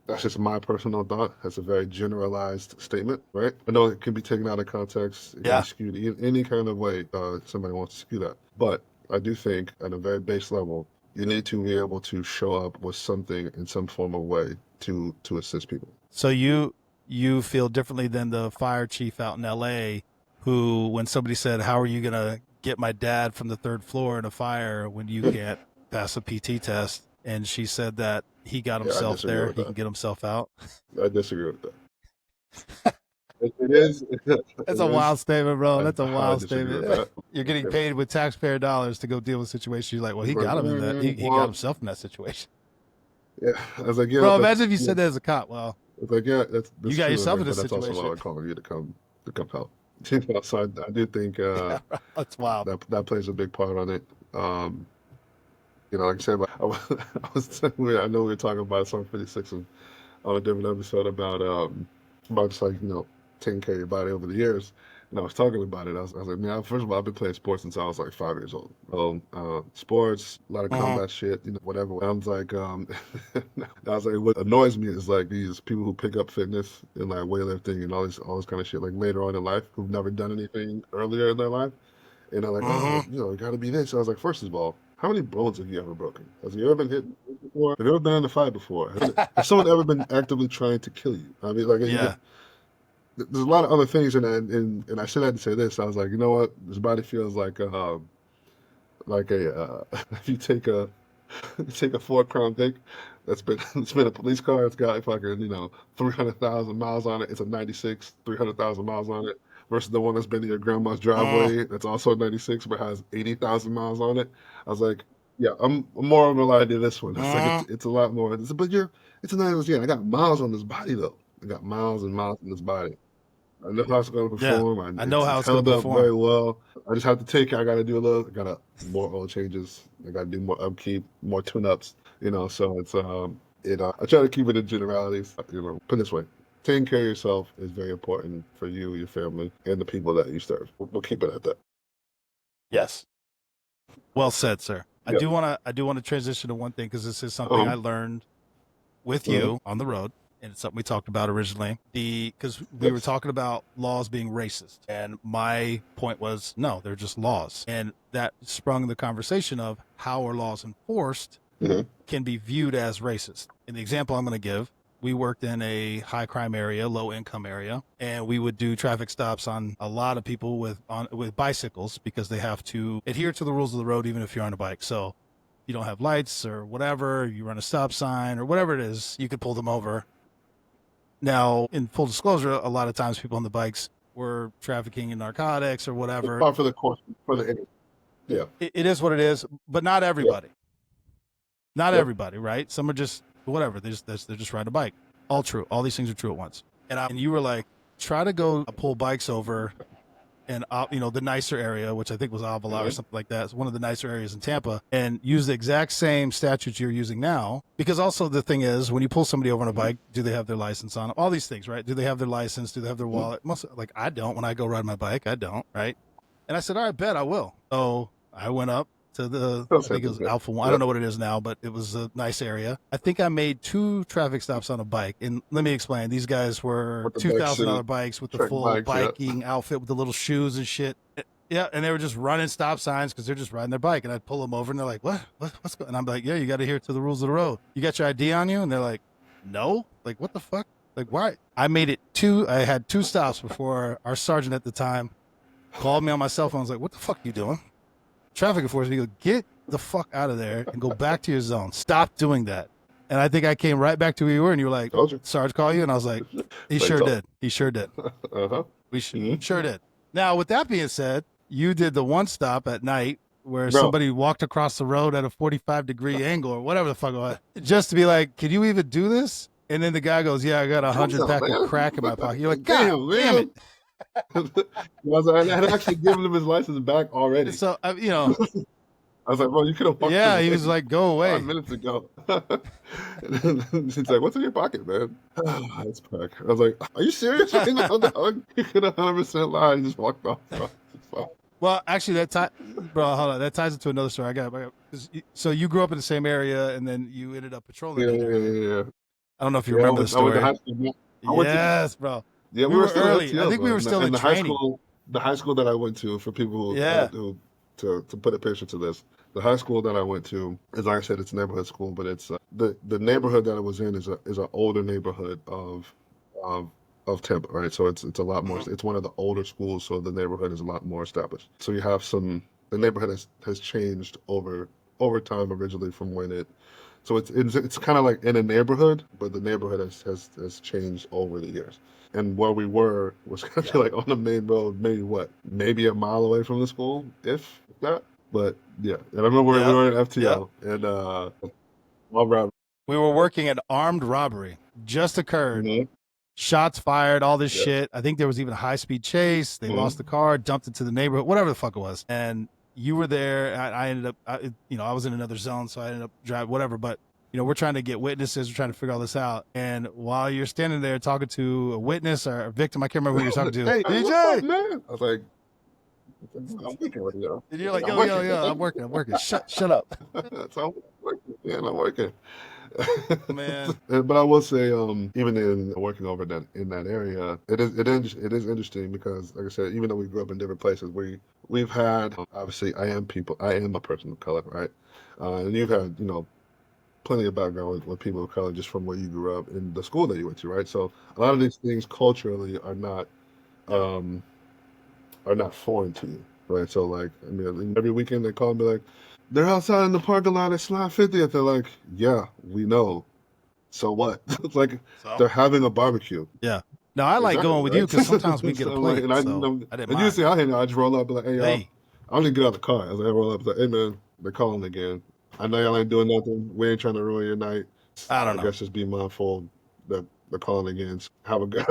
that's just my personal thought. That's a very generalized statement, right? I know it can be taken out of context. It can Yeah. be skewed any kind of way somebody wants to skew that. But I do think at a very base level, you need to be able to show up with something in some form of way to assist people. So you feel differently than the fire chief out in L.A. who, when somebody said, "How are you gonna get my dad from the third floor in a fire when you can't pass a PT test?" and she said that he got himself there, he can get himself out. I disagree with that. It is. That's a wild statement, bro. That's a I wild disagree with statement. that. You're getting paid with taxpayer dollars to go deal with situations. You're like, well, he got him in that. He got himself in that situation. Yeah, I was like, yeah. Bro, imagine if you said that as a cop. Well, it's like, yeah, that's you got true, yourself in but this that's situation. also why I'm calling you to come help. So I do think that's wild. That plays a big part on it. Like I said, I know we were talking about Song 56 on a different episode about just like, taking care of your body over the years. And I was talking about it. I was like, man, first of all, I've been playing sports since I was like 5 years old. Sports, a lot of combat shit, whatever. I was like, what annoys me is like these people who pick up fitness and like weightlifting and all this kind of shit like later on in life who've never done anything earlier in their life. And they're like, it got to be this. So I was like, first of all, how many bones have you ever broken? Has you ever been hit before? Have you ever been in a fight before? Has someone ever been actively trying to kill you? I mean, like, yeah. There's a lot of other things, and I should have to say this. I was like, you know what? This body feels like a if you take a Ford Crown Vic that's been it's been a police car. It's got fucking 300,000 miles on it. It's a 96, 300,000 miles on it. Versus the one that's been in your grandma's driveway that's also 96 but has 80,000 miles on it. I was like, yeah, I'm more of a lie to this one. It's like it's a lot more. It's a nice. Yeah, I got miles on this body though. I got miles and miles on this body. I know how it's going to perform. Yeah, I know how it's going to to perform very well. I just have to take it. I got to do I got more oil changes. I got to do more upkeep, more tune-ups. So it's I try to keep it in generalities. Put it this way: taking care of yourself is very important for you, your family, and the people that you serve. We'll keep it at that. Yes. Well said, sir. I do want to transition to one thing because this is something I learned with you on the road. And it's something we talked about originally. Because we were talking about laws being racist. And my point was, no, they're just laws. And that sprung the conversation of how are laws enforced can be viewed as racist. And the example I'm going to give, we worked in a high crime area, low income area, and we would do traffic stops on a lot of people with bicycles because they have to adhere to the rules of the road even if you're on a bike. So you don't have lights or whatever, you run a stop sign or whatever it is, you could pull them over. Now, in full disclosure, a lot of times people on the bikes were trafficking in narcotics or whatever. For the yeah. It is what it is, but not everybody. Not everybody, right? Some are just whatever. They're just riding a bike. All true. All these things are true at once. And you were like, try to go pull bikes over in the nicer area, which I think was Avila or something like that. It's one of the nicer areas in Tampa, and use the exact same statutes you're using now. Because also the thing is, when you pull somebody over on a bike, do they have their license on them? All these things, right? Do they have their license? Do they have their wallet? I don't. When I go ride my bike, I don't, right? And I said, all right, bet I will. So I went up to I think it was Alpha 1. I don't know what it is now, but it was a nice area. I think I made 2 traffic stops on a bike. And let me explain. These guys were $2,000 bikes with the full biking outfit with the little shoes and shit. Yeah, and they were just running stop signs because they're just riding their bike. And I'd pull them over, and they're like, what's going on? And I'm like, yeah, you got to adhere to the rules of the road. You got your ID on you? And they're like, no. Like, what the fuck? Like, why? I made it I had 2 stops before our sergeant at the time called me on my cell phone. I was like, what the fuck are you doing? Traffic enforcement, you go, get the fuck out of there and go back to your zone. Stop doing that. And I think I came right back to where you were, and you were like, Sarge call you? And I was like, he sure did. He sure did. We sure did. Now, with that being said, you did the one stop at night where somebody walked across the road at a 45-degree angle or whatever the fuck it was, just to be like, can you even do this? And then the guy goes, yeah, I got 100 pack of crack in my pocket. You're like, God damn it. I had actually given him his license back already. So, you know, I was like, bro, you could have walked yeah, away he was like, go 5 away. minutes ago. He's like, what's in your pocket, man? That's crack. I was like, are you serious right now, dog? You could have 100% lied and just walked off, bro. It's fine. Well, actually, bro, hold on. That ties into another story. So you grew up in the same area, and then you ended up patrolling Yeah, that yeah, area. yeah, yeah. I don't know if you Yeah, remember the I went to story. high school. I went to, Yes, bro. yeah, We we were were still in early. I FTL, think we bro. were still And in training. the high school that I went to, for people Yeah. who to put a picture to this, the high school that I went to is, like I said, it's a neighborhood school, but it's the neighborhood that I was in is an older neighborhood of of Tampa, right? So it's a lot more. It's one of the older schools, so the neighborhood is a lot more established. So you have the neighborhood has changed over time originally from when it. So it's kind of like in a neighborhood, but the neighborhood has changed over the years. And where we were was kind of like on the main road, maybe a mile away from the school, if that. But yeah, and I remember we Yep. were in FTL, and all right, We were working an armed robbery. Just occurred. mhm, Shots fired, all this yeah, shit. I think there was even a high speed chase. They lost the car, dumped into the neighborhood, whatever the fuck it was. And you were there. I ended up, I was in another zone, so I ended up driving, whatever. But, we're trying to get witnesses. We're trying to figure all this out. And while you're standing there talking to a witness or a victim, I can't remember who you're talking to. hey, what's up, DJ! man? I was like, I'm working right now. And you're like, I'm yo, I'm working. Shut up. So I'm working. Yeah, I'm working. Man. But I will say, even in working over that in that area, it is interesting because, like I said, even though we grew up in different places, we've had obviously I am a person of color, right? And you've had plenty of background with people of color just from where you grew up in the school that you went to, right? So a lot of these things culturally um, are not foreign to you, right? So like, I mean, every weekend they call me like, they're outside in the parking lot at Slot 50th. They're like, yeah, we know. So what? It's like they're having a barbecue. Yeah. No, I like Exactly, going with you right? because sometimes we get a So I'm like, plate. So I didn't and mind. usually I hang out, I just roll up, be like, hey y'all, Hey, I don't even get out of the car. I was like, I roll up, like, hey man, they're calling again. I know y'all ain't doing nothing. We ain't trying to ruin your night. I don't I know. guess just be mindful that they're calling again. Have a good.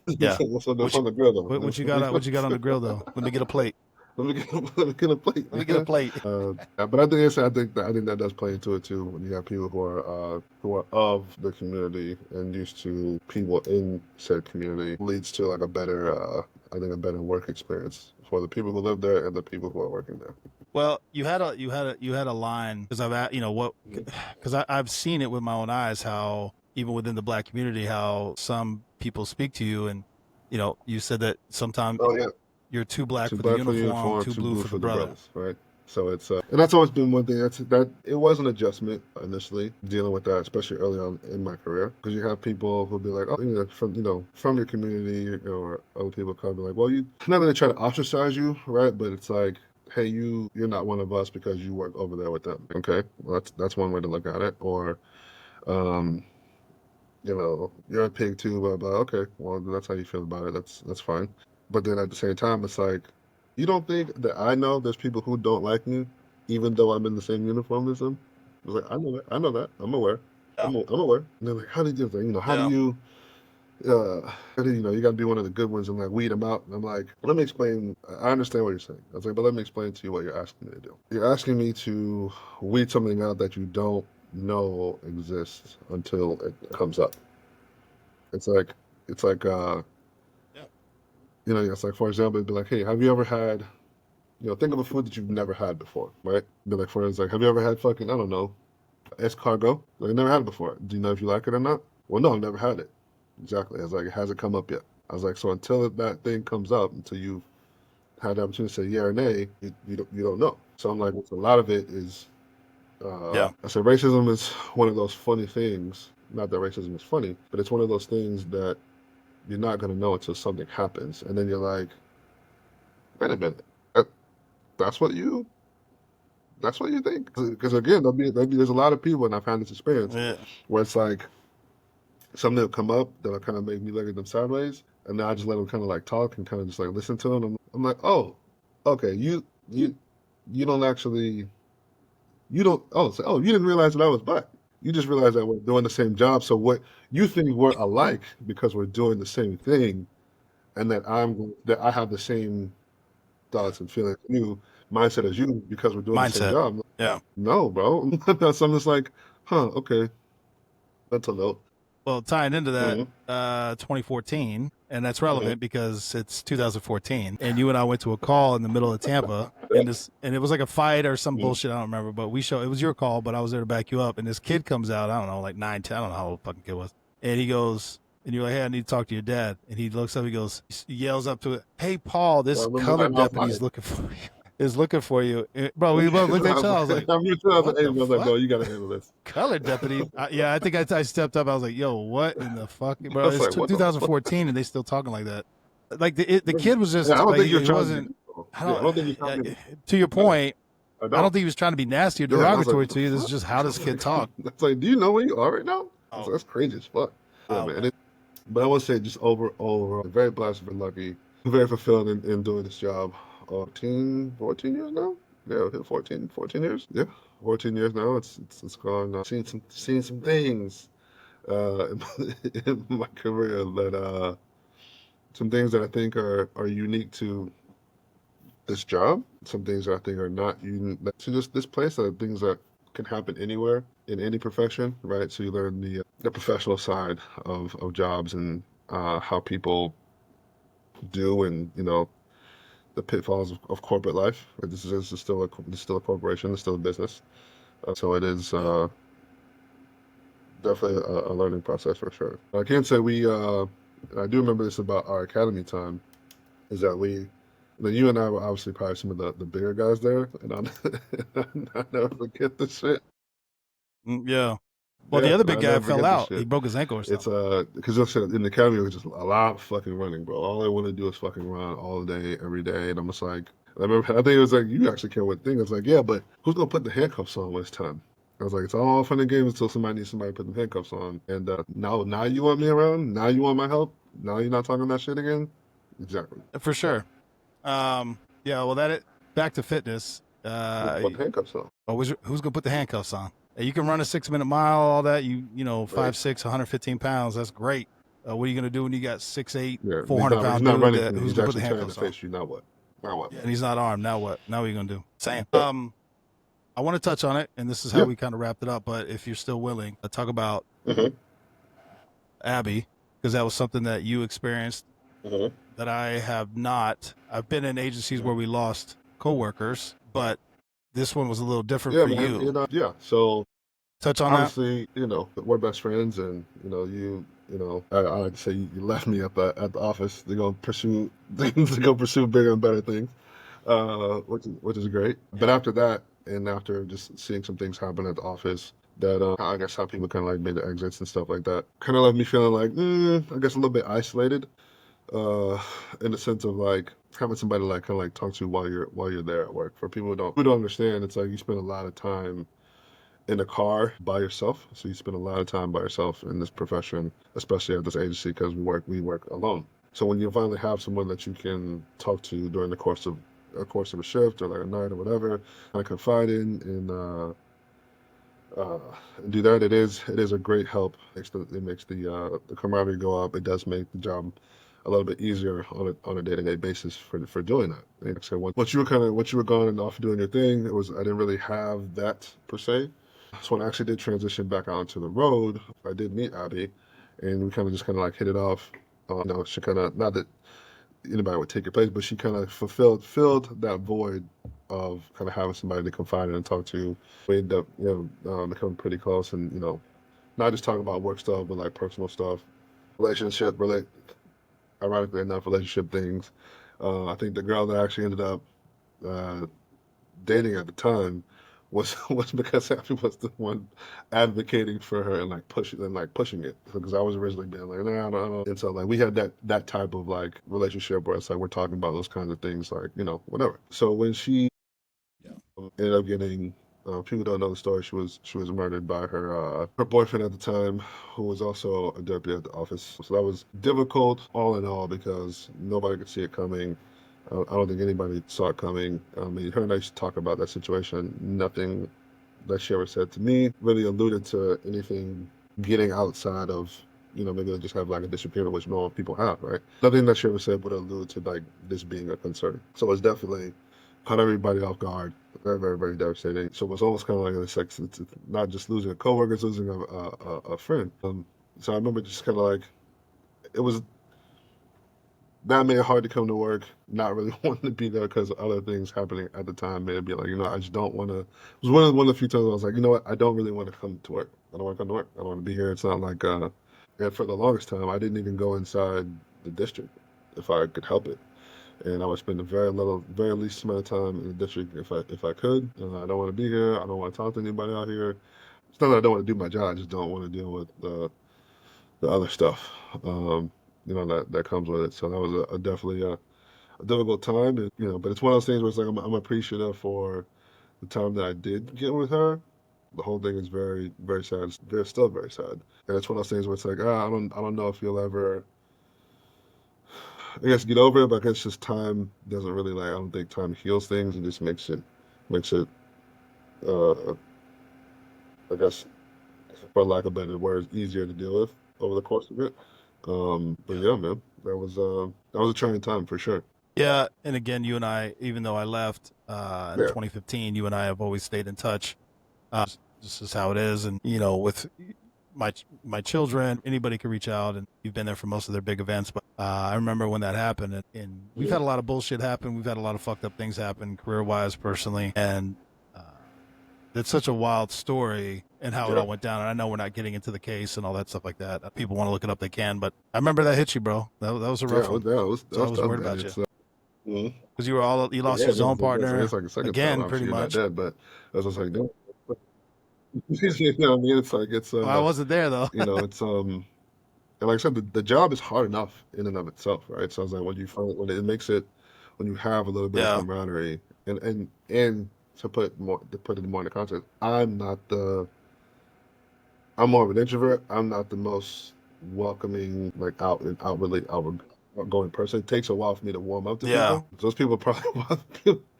Yeah. What's on What on the grill though? what you got? What you got on the grill though? Let me get a plate. Let me get a plate. Let me get a plate. But I think that does play into it too. When you have people who are of the community and used to people in said community, leads to like a better I think a better work experience for the people who live there and the people who are working there. Well, you had a line because I've seen it with my own eyes how even within the black community how some people speak to you and you said that sometimes Oh yeah, you're too black too for the black for the uniform, uniform, too too blue blue for for the the brother. brothers, right? So it's and that's always been one thing that it was an adjustment initially dealing with that, especially early on in my career, because you have people who'll be like, oh, from your community, or other people come be like, well, you not gonna try to ostracize you, right? But it's like, hey, you're not one of us because you work over there with them. Okay, well, that's one way to look at it. Or um, you're a pig too, blah blah. Okay, well, that's how you feel about it. That's fine. But then at the same time, it's like, you don't think that I know there's people who don't like me, even though I'm in the same uniform as them? I was like, I know that, I'm aware, Yeah. I'm aware. And they're like, how do you, how do Yeah. you, you got to be one of the good ones and like weed them out. And I'm like, let me explain. I understand what you're saying. I was like, but let me explain to you what you're asking me to do. You're asking me to weed something out that you don't know exists until it comes up. It's like, it's like, Yeah. it's like, for example, it'd be like, hey, have you ever had, think of a food that you've never had before, right? Be like, for instance, like, have you ever had fucking, I don't know, escargot? Like, I never had it before. Do you know if you like it or not? Well, no, I've never had it. Exactly. I was like, it hasn't come up yet. I was like, so until that thing comes up, until you've had the opportunity to say yeah or nay, you don't know. So I'm like, a lot of it is, Yeah. I said, racism is one of those funny things. Not that racism is funny, but it's one of those things that you're not going to know until something happens. And then you're like, wait a minute, that, that's what you that's what you think? Because again, there's a lot of people, and I've had this experience Yeah. where it's like something will come up that'll kind of make me look at them sideways, and then I just let them kind of like talk and kind of just like listen to them. I'm like, oh, okay, you don't actually you don't you didn't realize that I was black. You just realized that we're doing the same job. So what you think we're alike because we're doing the same thing, and that I have the same thoughts and feelings, mindset as you because we're doing the same Mindset. job. Yeah. No, bro. So I'm just like, okay, mental note. Well, tying into that, hmm 2014, and that's hmm relevant because it's 2014, and you and I went to a call in the middle of Tampa, Yeah. and it was like a fight or some Mhm. bullshit. I don't remember, but it was your call, but I was there to back you up. And this kid comes out, I don't know, like 9, 10, I don't know how old the fucking kid was, and he goes, and you're like, hey, I need to talk to your dad, and he looks up, he yells up to it, hey, Paul, I this remember that colored now. deputy's looking for you. Is looking for you, bro. We both looked I at each was other. I like, was like, I remember "What 2008. I the was like, fuck?" bro, you gotta handle this. Colored deputy. Yeah, I think I stepped up. I was like, "Yo, what in the fuck, I bro?" was It's like, what the fuck? 2014, and they still talking like that. Like the kid was Yeah, I just don't like think you're it trying to be. wasn't. I Yeah, I don't. don't think you're trying to be. To your Yeah, point, I I don't don't. think he was trying to be nasty or Yeah, and I was like, derogatory what the to you. This is fuck? just how I this was kid like, talk. it's like, do you know where you are right now? I was Oh, like, that's crazy as fuck. Yeah, oh man. man. But I would say just overall, very blessed, very lucky, very fulfilled in doing this job. 14 years now? Yeah, hit 14 years. Yeah, 14 years now. It's gone. Seen some things in, in my career that some things that I think are unique to this job. Some things that I think are not unique to this place. That are things that can happen anywhere in any profession, right? So you learn the professional side of jobs and how people do, and the pitfalls of corporate life. Right? This is still a corporation. It's still a business. So it is Yeah. definitely a learning process for sure. I can say I do remember this about our academy time, is that you and I were obviously probably some of the bigger guys there, and I'll never forget this shit. Yeah. Well, the Yeah, other and big I'll guy never fell forget this out. He shit. broke his ankle or It's something. because in the academy it was just a lot of fucking running, bro. All I want to do is fucking run all day, every day, and I'm just like, I think it was like you actually care what thing. I was like, yeah, but who's gonna put the handcuffs on when it's time? I was like, it's all fun and games until somebody needs somebody to put the handcuffs on. And now you want me around? Now you want my help? Now you're not talking that shit again? Exactly. For sure. Yeah. Well, back to fitness. Who's gonna put the handcuffs on? Who's gonna put the handcuffs on? You can run a 6 minute mile, all that. You know, Right? 5'6", 115 pounds. That's great. What are you gonna do when you got 6'8", Yeah. four He's hundred not. He's pound not dude running that from you. who's He's gonna put the actually turning to handcuffs on? face you. Now what? Now what? Yeah, and he's not armed. Now what? Now what are you gonna do? Same. I want to touch on it, and this is how Yeah. we kind of wrapped it up. But if you're still willing, talk about hmm Abby, because that was something that you experienced hmm that I have not. I've been in agencies where we lost coworkers, but this one was a little different Yeah, for man. you. Yeah. So Touch on that. obviously, we're best friends, and I like to say you left me at the office to go pursue things, to go pursue bigger and better things, which is great. But after that, and after just seeing some things happen at the office, that I guess how people kind of like made the exits and stuff like that, kind of left me feeling like, I guess a little bit isolated, in the sense of like having somebody like kind of like talk to while you're there at work. For people who don't understand, it's like you spend a lot of time in a car by yourself. So you spend a lot of time by yourself in this profession, especially at this agency, because we work alone. So when you finally have someone that you can talk to during the course of a shift or like a night or whatever, kind of confide in uh, and do that, it is a great help. It makes the camaraderie go up. It does make the job a little bit easier on a day-to-day basis for doing that. And like I said, once you were gone and off doing your thing, I didn't really have that per se. So when I actually did transition back out onto the road, I did meet Abby, and we kind of like hit it off. She kind of, not that anybody would take your place, but she kind of filled that void of kind of having somebody to confide in and talk to. We ended up, becoming pretty close, and not just talking about work stuff, but like personal stuff, ironically enough, relationship things. I think the girl that I actually ended up uh, dating at the time was because Abby was the one advocating for her and pushing it, because I was originally being like, nah, I don't. And so like we had that type of like relationship where it's like we're talking about those kinds of things, like whatever. So when she Yeah. ended up getting, people don't know the story, she was murdered by her boyfriend at the time, who was also a deputy at the office. So that was difficult all in all, because nobody could see it coming. I don't think anybody saw it coming. I mean, her and I used to talk about that situation. Nothing that she ever said to me really alluded to anything getting outside of maybe they just have like a disappearance, which normal people have, right? Nothing that she ever said would allude to like this being a concern. So it's definitely caught everybody off guard. Very, very, very devastating. So it's almost kind of like it's not just losing a coworker, it's losing a friend. So I remember just kind of like it was that made it hard to come to work, not really wanting to be there because of other things happening at the time made it be like, I just don't want to. It was one of the few times I was like, you know what, I don't really want to come to work. I don't want to come to work. I don't want to be here. It's not like, and for the longest time, I didn't even go inside the district if I could help it. And I would spend a very least amount of time in the district if I could. I don't want to be here. I don't want to talk to anybody out here. It's not that I don't want to do my job. I just don't want to deal with the other stuff. That comes with it. So that was definitely a difficult time, and but it's one of those things where it's like I'm appreciative for the time that I did get with her. The whole thing is very, very sad. It's still very sad, and it's one of those things where it's like, I don't know if you'll ever, I guess, get over it, but I guess just time doesn't really I don't think time heals things. It just makes it, uh, I guess, for lack of better words, easier to deal with over the course of it. But yeah, man, that was a trying time for sure. Yeah, and again, you and I, even though I left in Yeah, 2015, you and I have always stayed in touch. This is how it is, and with my children, anybody can reach out, and you've been there for most of their big events. But I remember when that happened, and we've yeah, had a lot of bullshit happen. We've had a lot of fucked up things happen, career-wise, personally, and uh, it's such a wild story and how it yeah. all went down. And I know we're not getting into the case and all that stuff like that. People want to look it up, they can. But I remember that hit you, bro. That was a Yeah, rough one. that So I was was tough, worried man. about you Mhm. because you lost Yeah, your no, zone it's partner like the second time. again, pretty Obviously, you're not much. dead, but that's just like, no. You know what I mean? It's like Well, I wasn't there though. it's and like I said, the job is hard enough in and of itself, right? So I was like, when it makes it, when you have a little bit of Yeah, camaraderie, and to put it more into context, I'm more of an introvert. I'm not the most welcoming, like outgoing person. It takes a while for me to warm up to yeah, people. Those people probably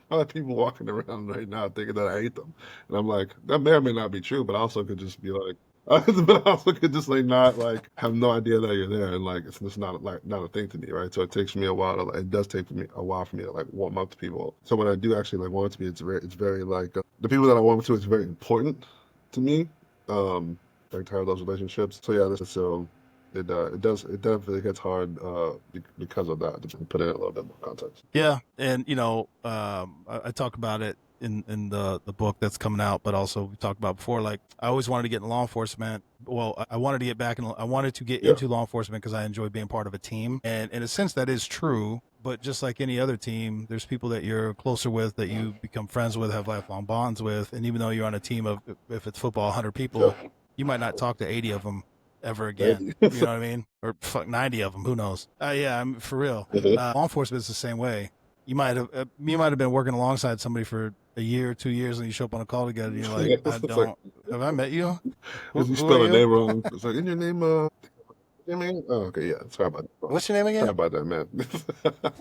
probably people walking around right now thinking that I hate them, and I'm like, that may or may not be true, but I also could just be like. But I also could just not have no idea that you're there, and it's just not a thing to me, right? So it takes me a while it does take me a while for me to warm up to people. So when I do actually warm up to me, it's very the people that I warm up to, it's very important to me. Um, to have those relationships. So yeah, it definitely hits hard because of that. To put in a little bit more context. yeah. And I talk about it in the book that's coming out, but also we talked about before. Like I always wanted to get in law enforcement. Well, I wanted to get back, and I wanted to get Yeah, into law enforcement because I enjoy being part of a team, and in a sense, that is true. But just like any other team, there's people that you're closer with, that you become friends with, have lifelong bonds with, and even though you're on a team of, if it's football, 100 yeah, people, you might not talk to 80 of them ever again. maybe. You know what I mean? Or fuck 90 of them. Who knows? Yeah, I'm for real. Mhm. Law enforcement is the same way. You might have been working alongside somebody for a year, 2 years, and you show up on a call together, and you're like, Yeah, I it's like don't. Have I met you? if you Who are spell a you? name wrong, it's like, in your name, name? Oh, okay, yeah. Sorry about that. What's your name Sorry again? about that, man.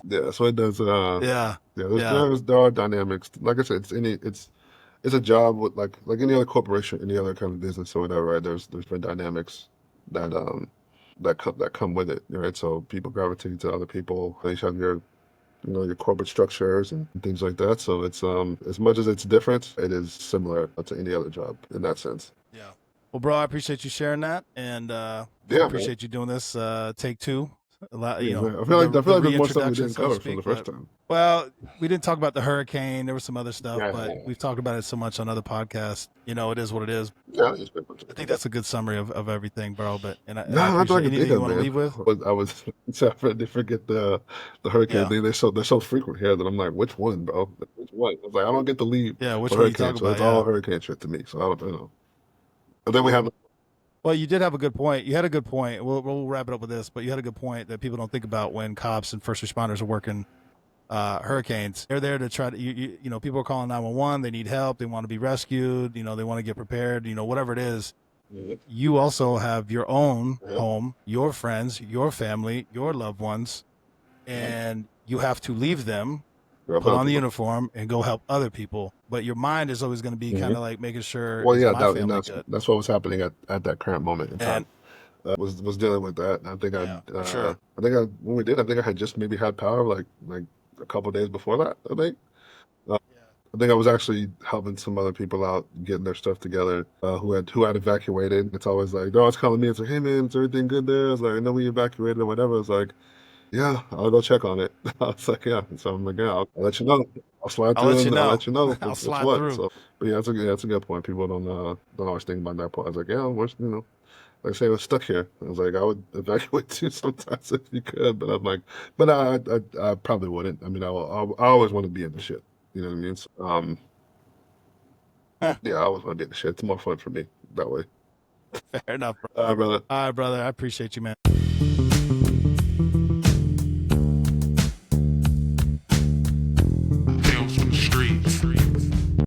Yeah, so it does. Yeah, Yeah, yeah, there are dynamics. Like I said, it's a job with like any other corporation, any other kind of business or whatever, right? There's been dynamics that that come with it, right? So people gravitate to other people. They have your corporate structures and things like that. So it's as much as it's different, it is similar to any other job in that sense. yeah. Well, bro, I appreciate you sharing that, and I Yeah, man. appreciate you doing this. Take two. A lot, Yeah, man. I the feel like there's more stuff we reintroduction, didn't so to cover from the speak. first But time. well, we didn't talk about the hurricane. There was some other stuff, Yeah, but we've talked about it so much on other podcasts. It is what it is. yeah. It's been I think that's a good summary of everything, bro. But and no, I not that I appreciate can think anything you of, want to man. leave with. I was sorry, I did forget the hurricane Yeah, thing. They're so frequent here that I'm like, which one, bro? Which one? I was like, I don't get to leave yeah. Which for one you hurricane, talk so about? it's all Yeah. hurricane shit to me. So I don't know. And then we have Well, you did have a good point. You had a good point. We'll wrap it up with this, but you had a good point that people don't think about when cops and first responders are working hurricanes. They're there to try to people are calling 911. They need help. They want to be rescued. They want to get prepared. Whatever it is. Mhm. You also have your own Yeah. home, your friends, your family, your loved ones, Mhm. and you have to leave them, There are put other on the people. uniform, and go help other people. But your mind is always going to be kind Mhm. of like making sure, Well, is yeah, my family good? that's what was happening at that current moment in And time. was dealing with that. I think Yeah, for sure. when we did, I think I had just maybe had power like a couple days before that. I think. I think I was actually helping some other people out, getting their stuff together, who had evacuated. It's always like they're always calling me and say, "Hey man, is everything good there?" I was like, "I know we evacuated or whatever." I was like, "Yeah, I'll go check on it." I was like, "Yeah," and so I'm like, "Yeah, I'll let you know. I'll slide I'll through let you and I'll know. let you know I'll what's slide what." through. So, but yeah, that's a good point. People don't always think about that part. I was like, "Yeah, like I say, I was stuck here." I was like, "I would evacuate too sometimes if you could," but I'm like, but I probably wouldn't. I mean, I always want to be in the shit. You know what I mean? So, yeah, I always want to be in the shit. It's more fun for me that way. Fair enough, bro. All right, brother. All right, brother. I appreciate you, man.